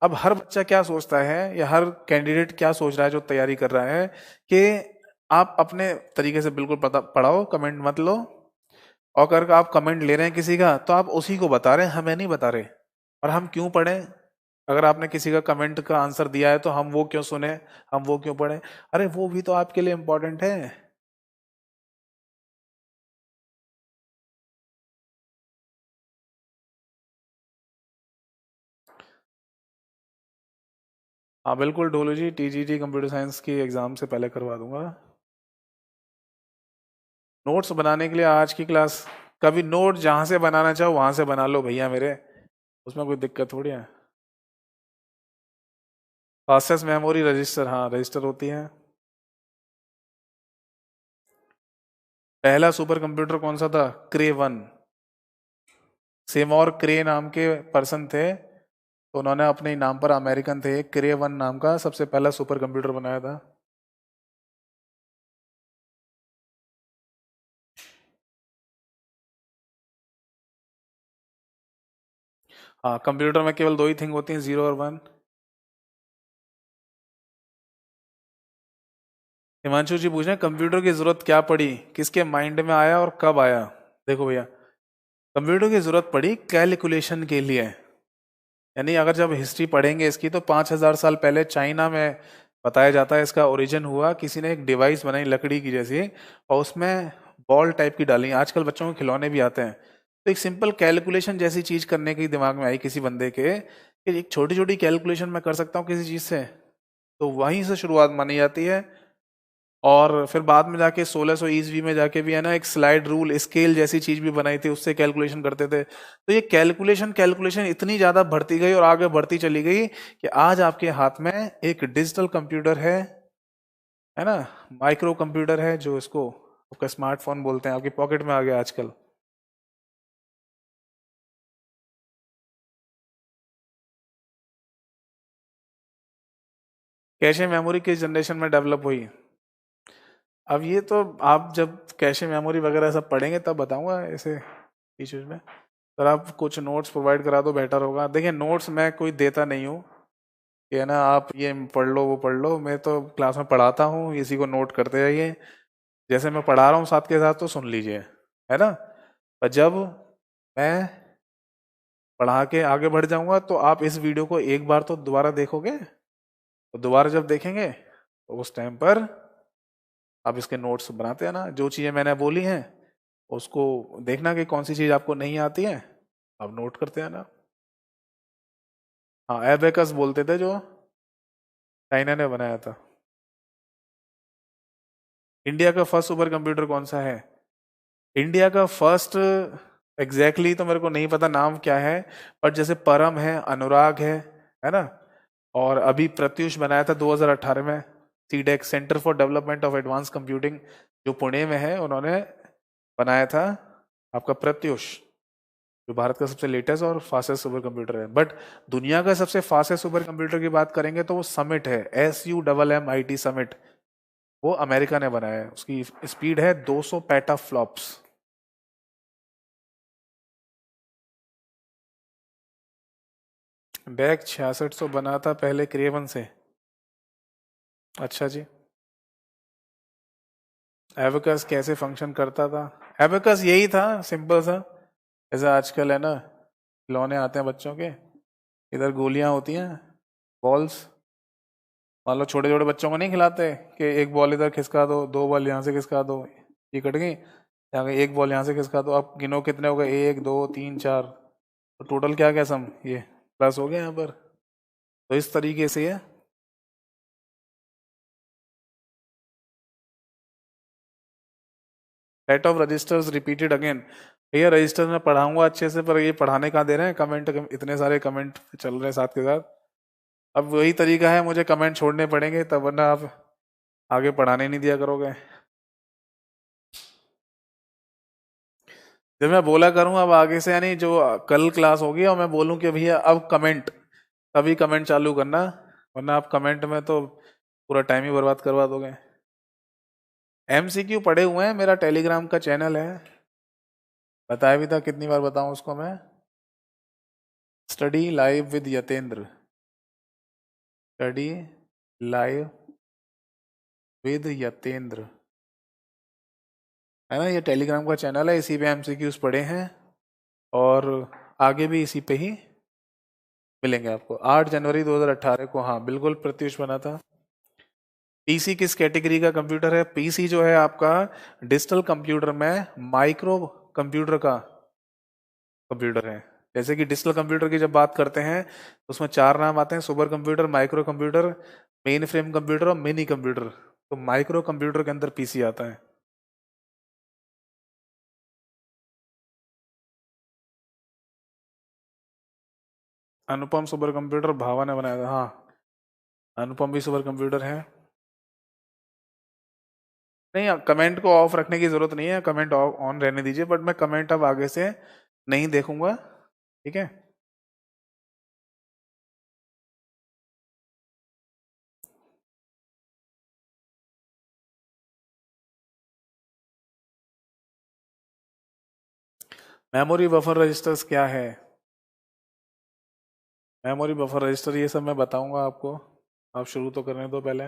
A: अब हर बच्चा क्या सोचता है या हर कैंडिडेट क्या सोच रहा है जो तैयारी कर रहा है, कि आप अपने तरीके से बिल्कुल पता पढ़ाओ, कमेंट मत लो, और अगर आप कमेंट ले रहे हैं किसी का तो आप उसी को बता रहे हैं, हमें नहीं बता रहे। और हम क्यों पढ़ें? अगर आपने किसी का कमेंट का आंसर दिया है तो हम वो क्यों सुने, हम वो क्यों पढ़ें? अरे वो भी तो आपके लिए इंपॉर्टेंट है। हाँ बिल्कुल ढोलू जी, टीजीटी कंप्यूटर साइंस की एग्जाम से पहले करवा दूंगा। नोट्स बनाने के लिए आज की क्लास, कभी नोट जहां से बनाना चाहो वहां से बना लो भैया मेरे, उसमें कोई दिक्कत थोड़ी है। फास्टेस्ट मेमोरी रजिस्टर, हाँ रजिस्टर होती है। पहला सुपर कंप्यूटर कौन सा था? क्रे वन। सेमोर क्रे नाम के पर्सन थे, तो उन्होंने अपने ही नाम पर, अमेरिकन थे, क्रे वन नाम का सबसे पहला सुपर कंप्यूटर बनाया था। हाँ, कंप्यूटर में केवल दो ही थिंग होती हैं, जीरो और वन। हिमांशु जी पूछ रहे हैं कंप्यूटर की जरूरत क्या पड़ी, किसके माइंड में आया और कब आया? देखो भैया, कंप्यूटर की जरूरत पड़ी कैलकुलेशन के लिए। यानी अगर जब हिस्ट्री पढ़ेंगे इसकी, तो 5,000 साल पहले चाइना में बताया जाता है इसका ओरिजिन हुआ। किसी ने एक डिवाइस बनाई लकड़ी की जैसी, और उसमें बॉल टाइप की डाली। आजकल बच्चों को खिलौने भी आते हैं। तो एक सिंपल कैलकुलेशन जैसी चीज करने की दिमाग में आई किसी बंदे के, कि एक छोटी छोटी कैलकुलेशन मैं कर सकता हूँ किसी चीज से। तो वहीं से शुरुआत मानी जाती है। और फिर बाद में जाके 1600 ईस्वी में जाके भी है ना, एक स्लाइड रूल स्केल जैसी चीज भी बनाई थी, उससे कैलकुलेशन करते थे। तो ये कैलकुलेशन कैलकुलेशन इतनी ज्यादा बढ़ती गई और आगे बढ़ती चली गई कि आज आपके हाथ में एक डिजिटल कंप्यूटर है ना, माइक्रो कंप्यूटर है, जो इसको आपका स्मार्टफोन बोलते हैं, आपकी पॉकेट में आ गया आजकल। कैशे मेमोरी किस जनरेशन में डेवलप हुई? अब ये तो आप जब कैशे मेमोरी वगैरह सब पढ़ेंगे तब बताऊंगा ऐसे इश्यूज में। सर आप कुछ नोट्स प्रोवाइड करा दो, बेटर होगा। देखिए, नोट्स मैं कोई देता नहीं हूँ कि है ना आप ये पढ़ लो वो पढ़ लो। मैं तो क्लास में पढ़ाता हूँ, इसी को नोट करते रहिए। जैसे मैं पढ़ा रहा हूँ साथ के साथ, तो सुन लीजिए, है ना। पर जब मैं पढ़ा के आगे बढ़ जाऊंगा, तो आप इस वीडियो को एक बार तो दोबारा देखोगे। तो दोबारा जब देखेंगे, तो उस टाइम पर आप इसके नोट्स बनाते हैं ना, जो चीज़ें मैंने बोली हैं उसको देखना कि कौन सी चीज़ आपको नहीं आती है, आप नोट करते हैं ना। हाँ, एबेकस बोलते थे, जो चाइना ने बनाया था। इंडिया का फर्स्ट सुपर कंप्यूटर कौन सा है? इंडिया का फर्स्ट एग्जैक्टली तो मेरे को नहीं पता नाम क्या है, बट जैसे परम है, अनुराग है ना। और अभी प्रत्युष बनाया था 2018 में। CDAC, centre for development of advance computing, जो पुणे में है, उन्होंने बनाया था आपका प्रत्युष, जो भारत का सबसे लेटेस्ट और फास्टेस्ट सुपर कंप्यूटर है। बट दुनिया का सबसे फास्टेस्ट सुपर कंप्यूटर की बात करेंगे तो वो समिट है, SUMMIT समिट। वो अमेरिका ने बनाया है, उसकी स्पीड है 200 पेटा फ्लॉप्स। बैग 6600 बना था पहले क्रेवन से। अच्छा जी। एबेकस कैसे फंक्शन करता था? एबेकस यही था, सिंपल सा। जैसे आजकल है ना, खिलौने आते हैं बच्चों के, इधर गोलियां होती हैं, बॉल्स। मान लो छोटे छोटे बच्चों को नहीं खिलाते कि एक बॉल इधर खिसका दो, दो बॉल यहाँ से खिसका दो, ये कट गई, यहाँ गई, एक बॉल यहाँ से खिसका दो, आप गिनो कितने हो गए, एक दो तीन चार, तो टोटल क्या क्या सम, ये प्लस हो गया यहाँ पर। तो इस तरीके से है। Set of registers repeated again. भैया रजिस्टर में पढ़ाऊंगा अच्छे से, पर ये पढ़ाने कहाँ दे रहे हैं, कमेंट, इतने सारे कमेंट चल रहे हैं साथ के साथ। अब वही तरीका है, मुझे कमेंट छोड़ने पड़ेंगे तब, वरना आप आगे पढ़ाने नहीं दिया करोगे। जब मैं बोला करूँ अब आगे से, यानी जो कल क्लास होगी और मैं बोलूँ कि भैया अब कमेंट, तभी कमेंट चालू करना, वरना आप कमेंट में तो पूरा टाइम ही बर्बाद करवा दोगे। MCQ पढ़े हुए हैं, मेरा टेलीग्राम का चैनल है, बताया भी था, कितनी बार बताऊं उसको मैं। Study live with Yatendra, study live with Yatendra, है ना, ये टेलीग्राम का चैनल है, इसी पे MCQs पढ़े हैं। और आगे भी इसी पे ही मिलेंगे आपको। 8 जनवरी 2018 को, हाँ बिल्कुल, प्रत्युष बना था। पीसी किस कैटेगरी का कंप्यूटर है? पीसी जो है आपका डिजिटल कंप्यूटर में माइक्रो कंप्यूटर का कंप्यूटर है। जैसे कि डिजिटल कंप्यूटर की जब बात करते हैं, तो उसमें चार नाम आते हैं: super computer, micro computer, main frame computer और मिनी कंप्यूटर। तो माइक्रो कंप्यूटर के अंदर पीसी आता है। अनुपम सुपर कंप्यूटर भावा ने बनाया था, हाँ। अनुपम भी सुपर कंप्यूटर है। नहीं, कमेंट को ऑफ रखने की जरूरत नहीं है, कमेंट ऑन रहने दीजिए, बट मैं कमेंट अब आगे से नहीं देखूंगा, ठीक है। मेमोरी बफर रजिस्टर्स क्या है? मेमोरी बफर रजिस्टर ये सब मैं बताऊंगा आपको, आप शुरू तो करने दो पहले।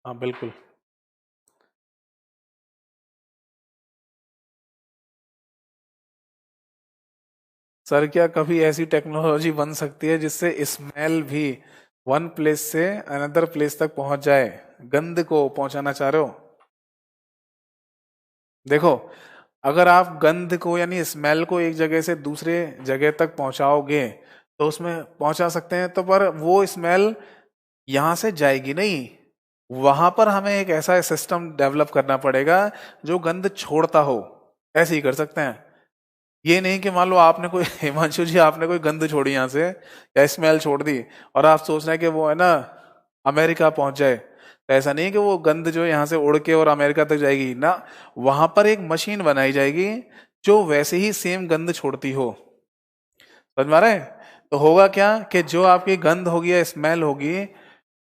A: हाँ बिल्कुल। सर क्या कभी ऐसी टेक्नोलॉजी बन सकती है जिससे स्मेल भी वन प्लेस से अनदर प्लेस तक पहुंच जाए? गंध को पहुंचाना चाह रहे हो? देखो, अगर आप गंध को यानी स्मेल को एक जगह से दूसरे जगह तक पहुंचाओगे तो उसमें पहुंचा सकते हैं, तो पर वो स्मेल यहां से जाएगी नहीं, वहां पर हमें एक ऐसा सिस्टम डेवलप करना पड़ेगा जो गंध छोड़ता हो। ऐसे ही कर सकते हैं। ये नहीं कि मान लो आपने कोई हिमांशु जी आपने कोई गंध छोड़ी यहाँ से या स्मेल छोड़ दी और आप सोच रहे हैं कि वो है ना अमेरिका पहुंच जाए, तो ऐसा नहीं है कि वो गंध जो यहाँ से उड़ के और अमेरिका तक जाएगी ना, वहां पर एक मशीन बनाई जाएगी जो वैसे ही सेम गंध छोड़ती हो। समझ में आ रहा है? तो होगा क्या कि जो आपकी गंध होगी या स्मेल होगी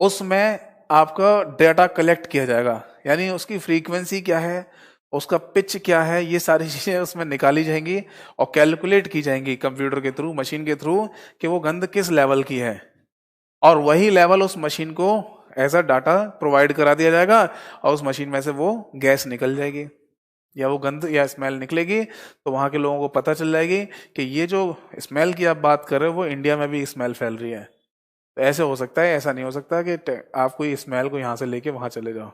A: उसमें आपका डेटा कलेक्ट किया जाएगा, यानी उसकी फ्रीक्वेंसी क्या है, उसका पिच क्या है, ये सारी चीजें उसमें निकाली जाएंगी और कैलकुलेट की जाएंगी कंप्यूटर के थ्रू, मशीन के थ्रू, कि वो गंध किस लेवल की है। और वही लेवल उस मशीन को ऐसा डाटा प्रोवाइड करा दिया जाएगा और उस मशीन में से वो गैस निकल जाएगी या वो गंध या स्मेल निकलेगी, तो वहां के लोगों को पता चल जाएगी कि ये जो स्मेल की आप बात कर रहे हो वो इंडिया में भी स्मेल फैल रही है। तो ऐसे हो सकता है, ऐसा नहीं हो सकता कि आप कोई स्मेल को यहां से लेके वहां चले जाओ।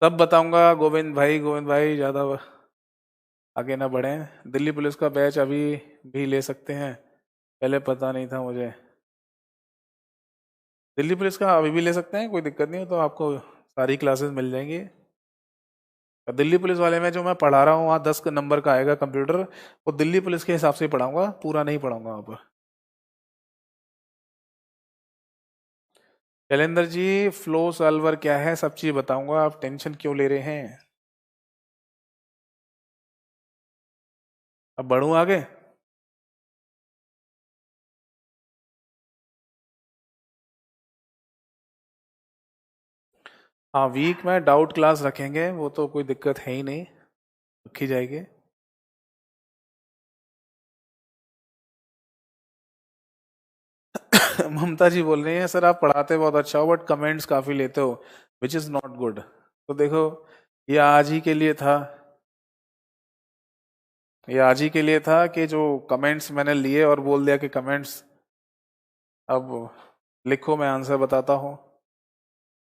A: तब बताऊंगा गोविंद भाई ज्यादा आगे ना बढ़े। दिल्ली पुलिस का बैच अभी भी ले सकते हैं? पहले पता नहीं था मुझे। दिल्ली पुलिस का अभी भी ले सकते हैं, कोई दिक्कत नहीं हो तो आपको सारी क्लासेस मिल जाएंगी। दिल्ली पुलिस वाले में जो मैं पढ़ा रहा हूँ वहाँ 10 नंबर का आएगा कंप्यूटर, वो दिल्ली पुलिस के हिसाब से ही पढ़ाऊंगा, पूरा नहीं पढ़ाऊंगा वहाँ पर। शैलेंद्र जी, फ्लो सॉल्वर क्या है सब चीज बताऊंगा, आप टेंशन क्यों ले रहे हैं? अब बढ़ूं आगे? हाँ, वीक में डाउट क्लास रखेंगे, वो तो कोई दिक्कत है ही नहीं, रखी जाएगी। ममता जी बोल रही हैं सर आप पढ़ाते बहुत अच्छा हो बट कमेंट्स काफी लेते हो, विच इज नॉट गुड। तो देखो, ये आज ही के लिए था, ये आज ही के लिए था कि जो कमेंट्स मैंने लिए और बोल दिया कि कमेंट्स अब लिखो, मैं आंसर बताता हूँ।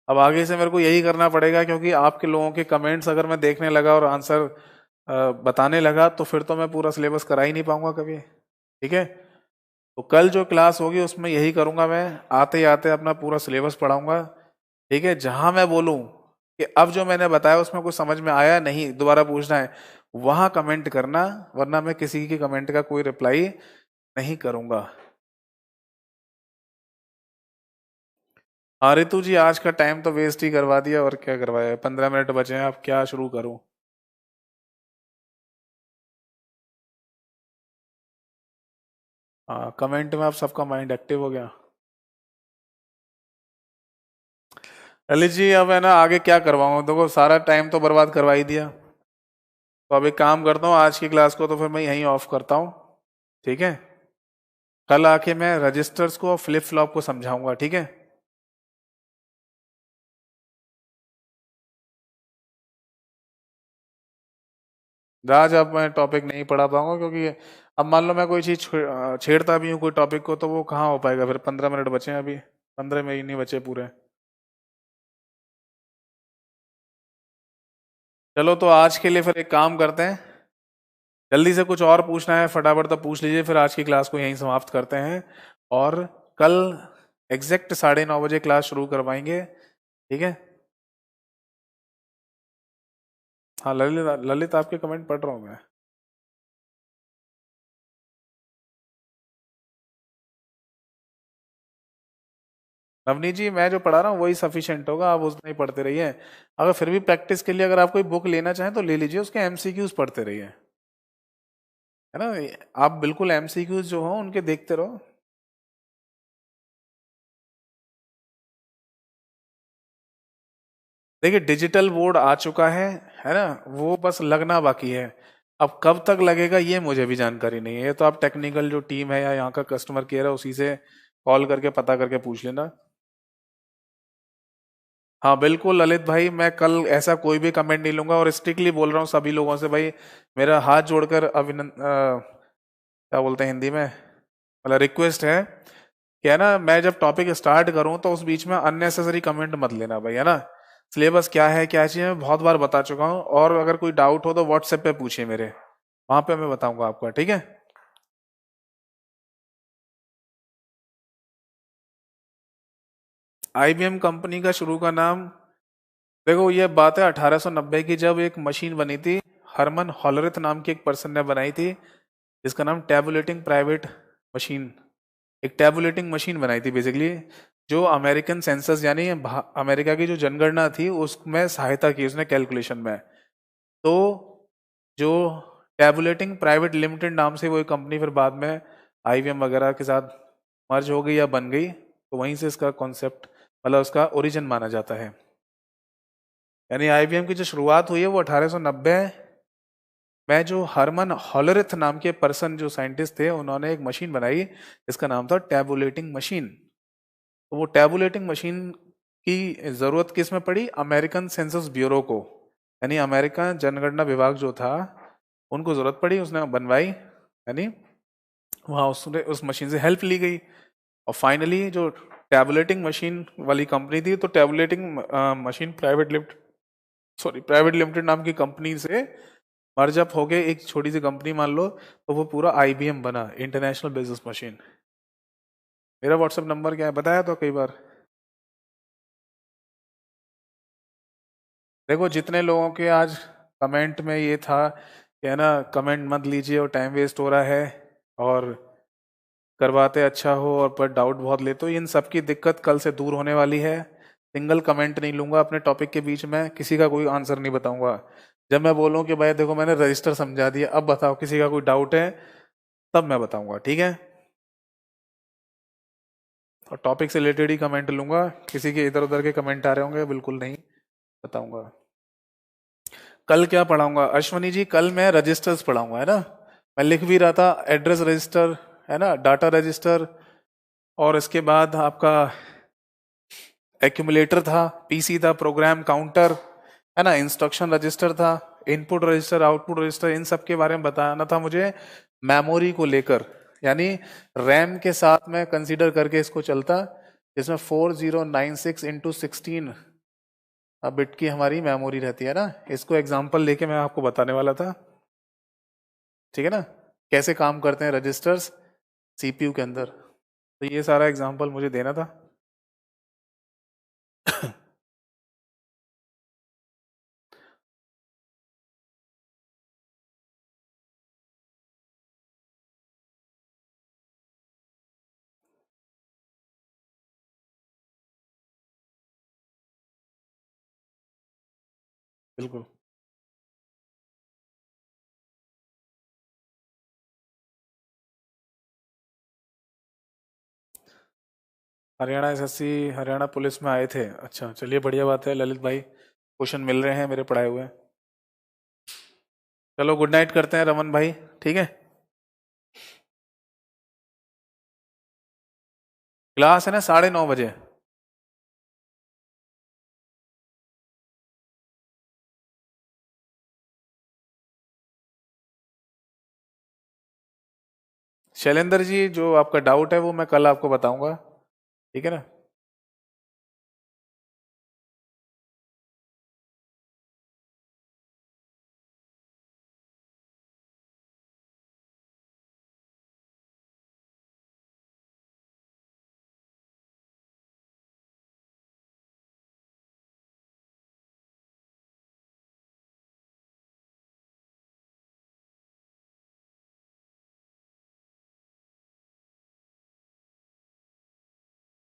A: अब आगे से मेरे को यही करना पड़ेगा क्योंकि आपके लोगों के कमेंट्स अगर मैं देखने लगा और आंसर बताने लगा तो फिर तो मैं पूरा सिलेबस करा ही नहीं पाऊंगा कभी, ठीक है। तो कल जो क्लास होगी उसमें यही करूंगा, मैं आते ही आते अपना पूरा सिलेबस पढ़ाऊंगा, ठीक है। जहां मैं बोलूं कि अब जो मैंने बताया उसमें कुछ समझ में आया नहीं, दोबारा पूछना है, वहां कमेंट करना, वरना मैं किसी की कमेंट का कोई रिप्लाई नहीं करूंगा। हाँ रितु जी, आज का टाइम तो वेस्ट ही करवा दिया, और क्या करवाया, 15 मिनट बचे हैं, अब क्या शुरू करूं? हाँ, कमेंट में आप सबका माइंड एक्टिव हो गया। ललित जी, अब है ना आगे क्या करवाऊं, देखो सारा टाइम तो बर्बाद करवा ही दिया, तो अब एक काम करता हूँ, आज की क्लास को तो फिर मैं यहीं ऑफ करता हूँ, ठीक है। कल आके मैं रजिस्टर्स को और फ्लिप फ्लॉप को समझाऊंगा, ठीक है। राज, अब मैं टॉपिक नहीं पढ़ा पाऊंगा क्योंकि अब मान लो मैं कोई चीज छेड़ता भी हूँ कोई टॉपिक को, तो वो कहाँ हो पाएगा, फिर 15 मिनट बचे हैं अभी, 15 में ही नहीं बचे पूरे। चलो तो आज के लिए फिर एक काम करते हैं, जल्दी से कुछ और पूछना है फटाफट तो पूछ लीजिए, फिर आज की क्लास को यहीं समाप्त करते हैं और कल एग्जैक्ट 9:30 बजे क्लास शुरू करवाएंगे, ठीक है। हाँ ललित, ललित आपके कमेंट पढ़ रहा हूँ मैं। नवनीत जी, मैं जो पढ़ा रहा हूँ वही सफिशिएंट होगा, आप उतना ही पढ़ते रहिए। अगर फिर भी प्रैक्टिस के लिए अगर आप कोई बुक लेना चाहें तो ले लीजिए, उसके एमसीक्यूज पढ़ते रहिए, है ना। आप बिल्कुल एमसीक्यूज जो हो उनके देखते रहो। देखिए डिजिटल बोर्ड आ चुका है ना, वो बस लगना बाकी है। अब कब तक लगेगा ये मुझे भी जानकारी नहीं है, ये तो आप टेक्निकल जो टीम है या यहाँ का कस्टमर केयर है उसी से कॉल करके पता करके पूछ लेना। हाँ बिल्कुल ललित भाई, मैं कल ऐसा कोई भी कमेंट नहीं लूंगा, और स्ट्रिक्टली बोल रहा हूँ सभी लोगों से भाई, मेरा हाथ जोड़कर क्या बोलते हैं हिंदी में, मतलब रिक्वेस्ट है कि है ना, मैं जब टॉपिक स्टार्ट करूं तो उस बीच में अननेसेसरी कमेंट मत लेना भाई, है ना। सिलेबस क्या है क्या चीज़ है मैं बहुत बार बता चुका हूँ, और अगर कोई डाउट हो तो व्हाट्सएप पे पूछिए मेरे, वहां पे मैं बताऊंगा आपको, ठीक है। आईबीएम कंपनी का शुरू का नाम, देखो ये बात है 1890 की, जब एक मशीन बनी थी, हरमन हॉलरिथ नाम के एक पर्सन ने बनाई थी, जिसका नाम टैबुलेटिंग प्राइवेट मशीन, एक टैबुलेटिंग मशीन बनाई थी बेसिकली, जो अमेरिकन सेंसस यानी अमेरिका की जो जनगणना थी उसमें सहायता की उसने कैलकुलेशन में। तो जो टैबुलेटिंग प्राइवेट लिमिटेड नाम से वो कंपनी फिर बाद में आईबीएम वगैरह के साथ मर्ज हो गई या बन गई, तो वहीं से इसका कॉन्सेप्ट मतलब उसका ओरिजिन माना जाता है। यानी आईबीएम की जो शुरुआत हुई है वो 1890 में, जो हरमन हॉलरिथ नाम के पर्सन जो साइंटिस्ट थे उन्होंने एक मशीन बनाई, जिसका नाम था टैबुलेटिंग मशीन। तो वो टैबुलेटिंग मशीन की जरूरत किस में पड़ी, अमेरिकन सेंसस ब्यूरो को, यानी अमेरिका जनगणना विभाग जो था उनको जरूरत पड़ी, उसने बनवाई, यानी वहाँ उसने उस मशीन से हेल्प ली गई। और फाइनली जो टैबुलेटिंग मशीन वाली कंपनी थी, तो टैबुलेटिंग मशीन प्राइवेट लिमिटेड नाम की कंपनी से मर्ज अप हो गए, एक छोटी सी कंपनी मान लो, तो वो पूरा आईबीएम बना, इंटरनेशनल बिजनेस मशीन। मेरा व्हाट्सएप नंबर क्या है बताया तो कई बार। देखो जितने लोगों के आज कमेंट में ये था कि है ना कमेंट मत लीजिए और टाइम वेस्ट हो रहा है, और करवाते अच्छा हो और पर डाउट बहुत ले, तो इन सब की दिक्कत कल से दूर होने वाली है। सिंगल कमेंट नहीं लूंगा अपने टॉपिक के बीच में, किसी का कोई आंसर नहीं बताऊंगा। जब मैं बोलूं कि भाई देखो मैंने रजिस्टर समझा दिया, अब बताओ किसी का कोई डाउट है, तब मैं बताऊंगा, ठीक है। और टॉपिक से रिलेटेड ही कमेंट लूंगा, किसी के इधर उधर के कमेंट आ रहे होंगे बिल्कुल नहीं बताऊंगा। कल क्या पढ़ाऊंगा अश्वनी जी, कल मैं रजिस्टर्स पढ़ाऊंगा, है ना। मैं लिख भी रहा था, एड्रेस रजिस्टर, है ना, डाटा रजिस्टर, और इसके बाद आपका एक्यूमुलेटर था, पीसी था, प्रोग्राम काउंटर, है ना, इंस्ट्रक्शन रजिस्टर था, इनपुट रजिस्टर, आउटपुट रजिस्टर, इन सब के बारे में बताना था मुझे मेमोरी को लेकर, यानी रैम के साथ में कंसीडर करके इसको चलता, जिसमें 4096 इंटू 16 बिट की हमारी मेमोरी रहती है ना। इसको एग्जांपल लेके मैं आपको बताने वाला था, ठीक है ना, कैसे काम करते हैं रजिस्टर्स सीपीयू के अंदर, तो ये सारा एग्जांपल मुझे देना था। बिल्कुल। हरियाणा एसएससी, हरियाणा पुलिस में आए थे, अच्छा चलिए बढ़िया बात है ललित भाई, क्वेश्चन मिल रहे हैं मेरे पढ़ाए हुए। चलो गुड नाइट करते हैं रमन भाई, ठीक है। क्लास है ना 9:30 बजे। शैलेंद्र जी जो आपका डाउट है वो मैं कल आपको बताऊंगा, ठीक है ना।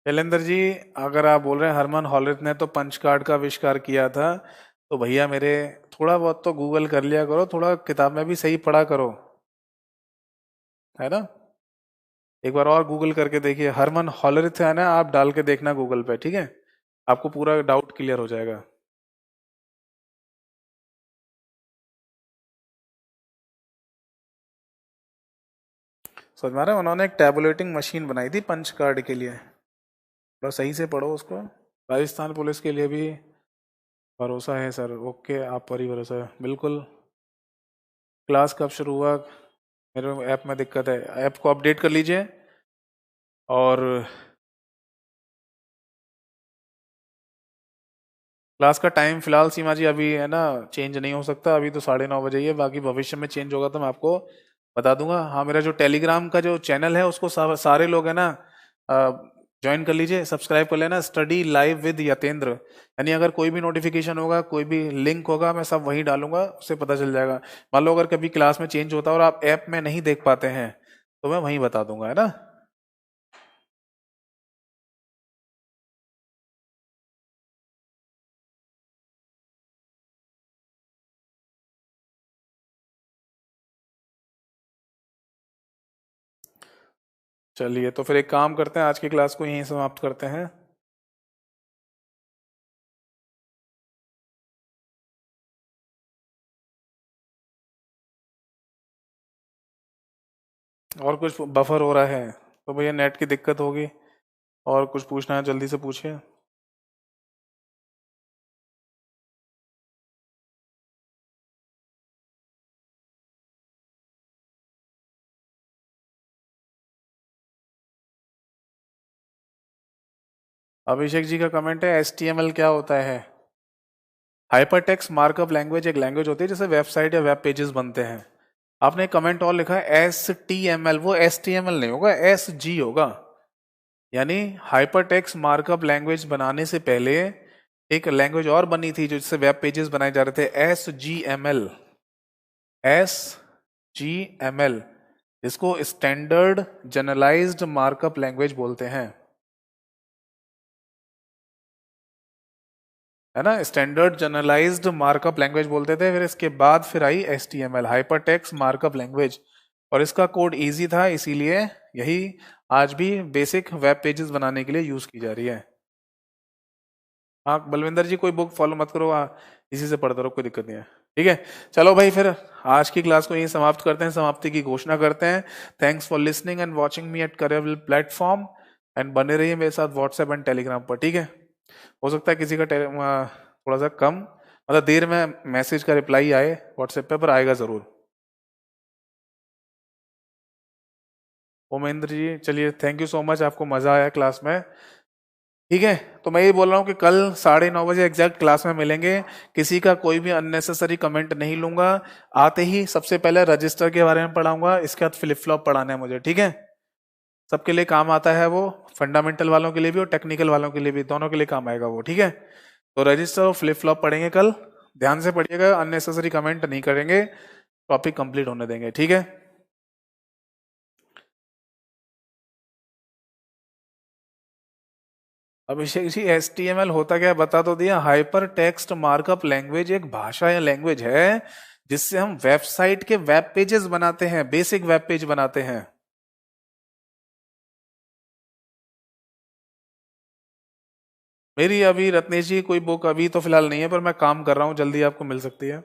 A: शैलेंद्र जी, अगर आप बोल रहे हैं हरमन हॉलरिथ ने तो पंच कार्ड का आविष्कार किया था, तो भैया मेरे थोड़ा बहुत तो गूगल कर लिया करो, थोड़ा किताब में भी सही पढ़ा करो, है ना। एक बार और गूगल करके देखिए, हरमन हॉलरिथ है ना, आप डाल के देखना गूगल पे, ठीक है, आपको पूरा डाउट क्लियर हो जाएगा। समझ में आ रहा है, उन्होंने एक टैबुलेटिंग मशीन बनाई थी पंच कार्ड के लिए। थोड़ा सही से पढ़ो उसको। राजस्थान पुलिस के लिए भी भरोसा है सर। ओके, आप पर ही भरोसा है, बिल्कुल। क्लास कब शुरू हुआ? मेरे ऐप में दिक्कत है, ऐप को अपडेट कर लीजिए। और क्लास का टाइम फिलहाल सीमा जी अभी है ना चेंज नहीं हो सकता, अभी तो 9:30 बजे ही है, बाकी भविष्य में चेंज होगा तो मैं आपको बता दूंगा। हाँ, मेरा जो टेलीग्राम का जो चैनल है उसको सारे लोग है ना ज्वाइन कर लीजिए, सब्सक्राइब कर लेना, स्टडी लाइव विद यतेंद्र। यानी अगर कोई भी नोटिफिकेशन होगा, कोई भी लिंक होगा, मैं सब वहीं डालूंगा, उससे पता चल जाएगा। मान लो अगर कभी क्लास में चेंज होता है और आप ऐप में नहीं देख पाते हैं तो मैं वहीं बता दूंगा, है ना। चलिए, तो फिर एक काम करते हैं, आज की क्लास को यहीं समाप्त करते हैं। और कुछ बफर हो रहा है तो भैया नेट की दिक्कत होगी। और कुछ पूछना है जल्दी से पूछिए। अभिषेक जी का कमेंट है, HTML क्या होता है? हाइपरटेक्स्ट मार्कअप लैंग्वेज एक लैंग्वेज होती है जिससे वेबसाइट या वेब पेजेस बनते हैं। आपने एक कमेंट और लिखा है HTML, वो HTML नहीं होगा, SG होगा। यानी हाइपरटेक्स्ट मार्कअप लैंग्वेज बनाने से पहले एक लैंग्वेज और बनी थी जो जिससे वेब पेजेस बनाए जा रहे थे, SGML। SGML, इसको स्टैंडर्ड जनरलाइज्ड मार्कअप लैंग्वेज बोलते हैं, है ना। स्टैंडर्ड जनरलाइज्ड मार्कअप लैंग्वेज बोलते थे, फिर इसके बाद फिर आई HTML, हाइपरटेक्स्ट मार्कअप लैंग्वेज। और इसका कोड इजी था, इसीलिए यही आज भी बेसिक वेब पेजेस बनाने के लिए यूज की जा रही है। हाँ बलविंदर जी, कोई बुक फॉलो मत करो, इसी से पढ़ते रहो, कोई दिक्कत नहीं है, ठीक है। चलो भाई, फिर आज की क्लास को यहीं समाप्त करते हैं, समाप्ति की घोषणा करते हैं। Thanks for listening and watching me at career platform. And बने रहिए मेरे साथ व्हाट्सएप एंड टेलीग्राम पर, ठीक है। हो सकता है किसी का थोड़ा सा कम, मतलब देर में मैसेज का रिप्लाई आए व्हाट्सएप पे, पर आएगा जरूर। उमेंद्र जी, चलिए, थैंक यू सो मच, आपको मजा आया क्लास में, ठीक है। तो मैं ये बोल रहा हूँ कि कल 9:30 बजे एग्जैक्ट क्लास में मिलेंगे। किसी का कोई भी अननेसेसरी कमेंट नहीं लूंगा। आते ही सबसे पहले रजिस्टर के बारे में पढ़ाऊंगा, इसके बाद फ्लिप फ्लॉप पढ़ाना है मुझे, ठीक है। सबके लिए काम आता है वो, फंडामेंटल वालों के लिए भी और टेक्निकल वालों के लिए भी, दोनों के लिए काम आएगा वो, ठीक है। तो रजिस्टर और फ्लिप फ्लॉप पढ़ेंगे कल, ध्यान से पढ़िएगा, अननेसेसरी कमेंट नहीं करेंगे, टॉपिक कंप्लीट होने देंगे, ठीक है। अभिषेक जी, HTML होता क्या है बता तो दिया। हाइपर टेक्स्ट मार्कअप लैंग्वेज एक भाषा या लैंग्वेज है जिससे हम वेबसाइट के वेब पेजेस बनाते हैं, बेसिक वेब पेज बनाते हैं। मेरी अभी रत्नेश जी कोई बुक अभी तो फिलहाल नहीं है, पर मैं काम कर रहा हूँ, जल्दी आपको मिल सकती है।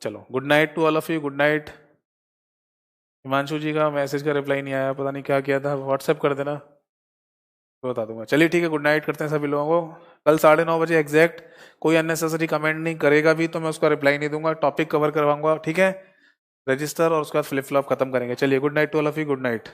A: चलो, good night to all of you, good night. Himanshu ji का मैसेज का रिप्लाई नहीं आया, पता नहीं क्या किया था, व्हाट्सएप कर देना तो बता दूंगा। चलिए ठीक है, गुड नाइट करते हैं सभी लोगों को। कल 9:30 बजे एग्जैक्ट, कोई अननेसेसरी कमेंट नहीं करेगा भी तो मैं उसका रिप्लाई नहीं दूंगा, टॉपिक कवर करवाऊंगा, ठीक है। रजिस्टर और उसके बाद फ्लिप फ्लॉप खत्म करेंगे। चलिए, good night to all of you, good night.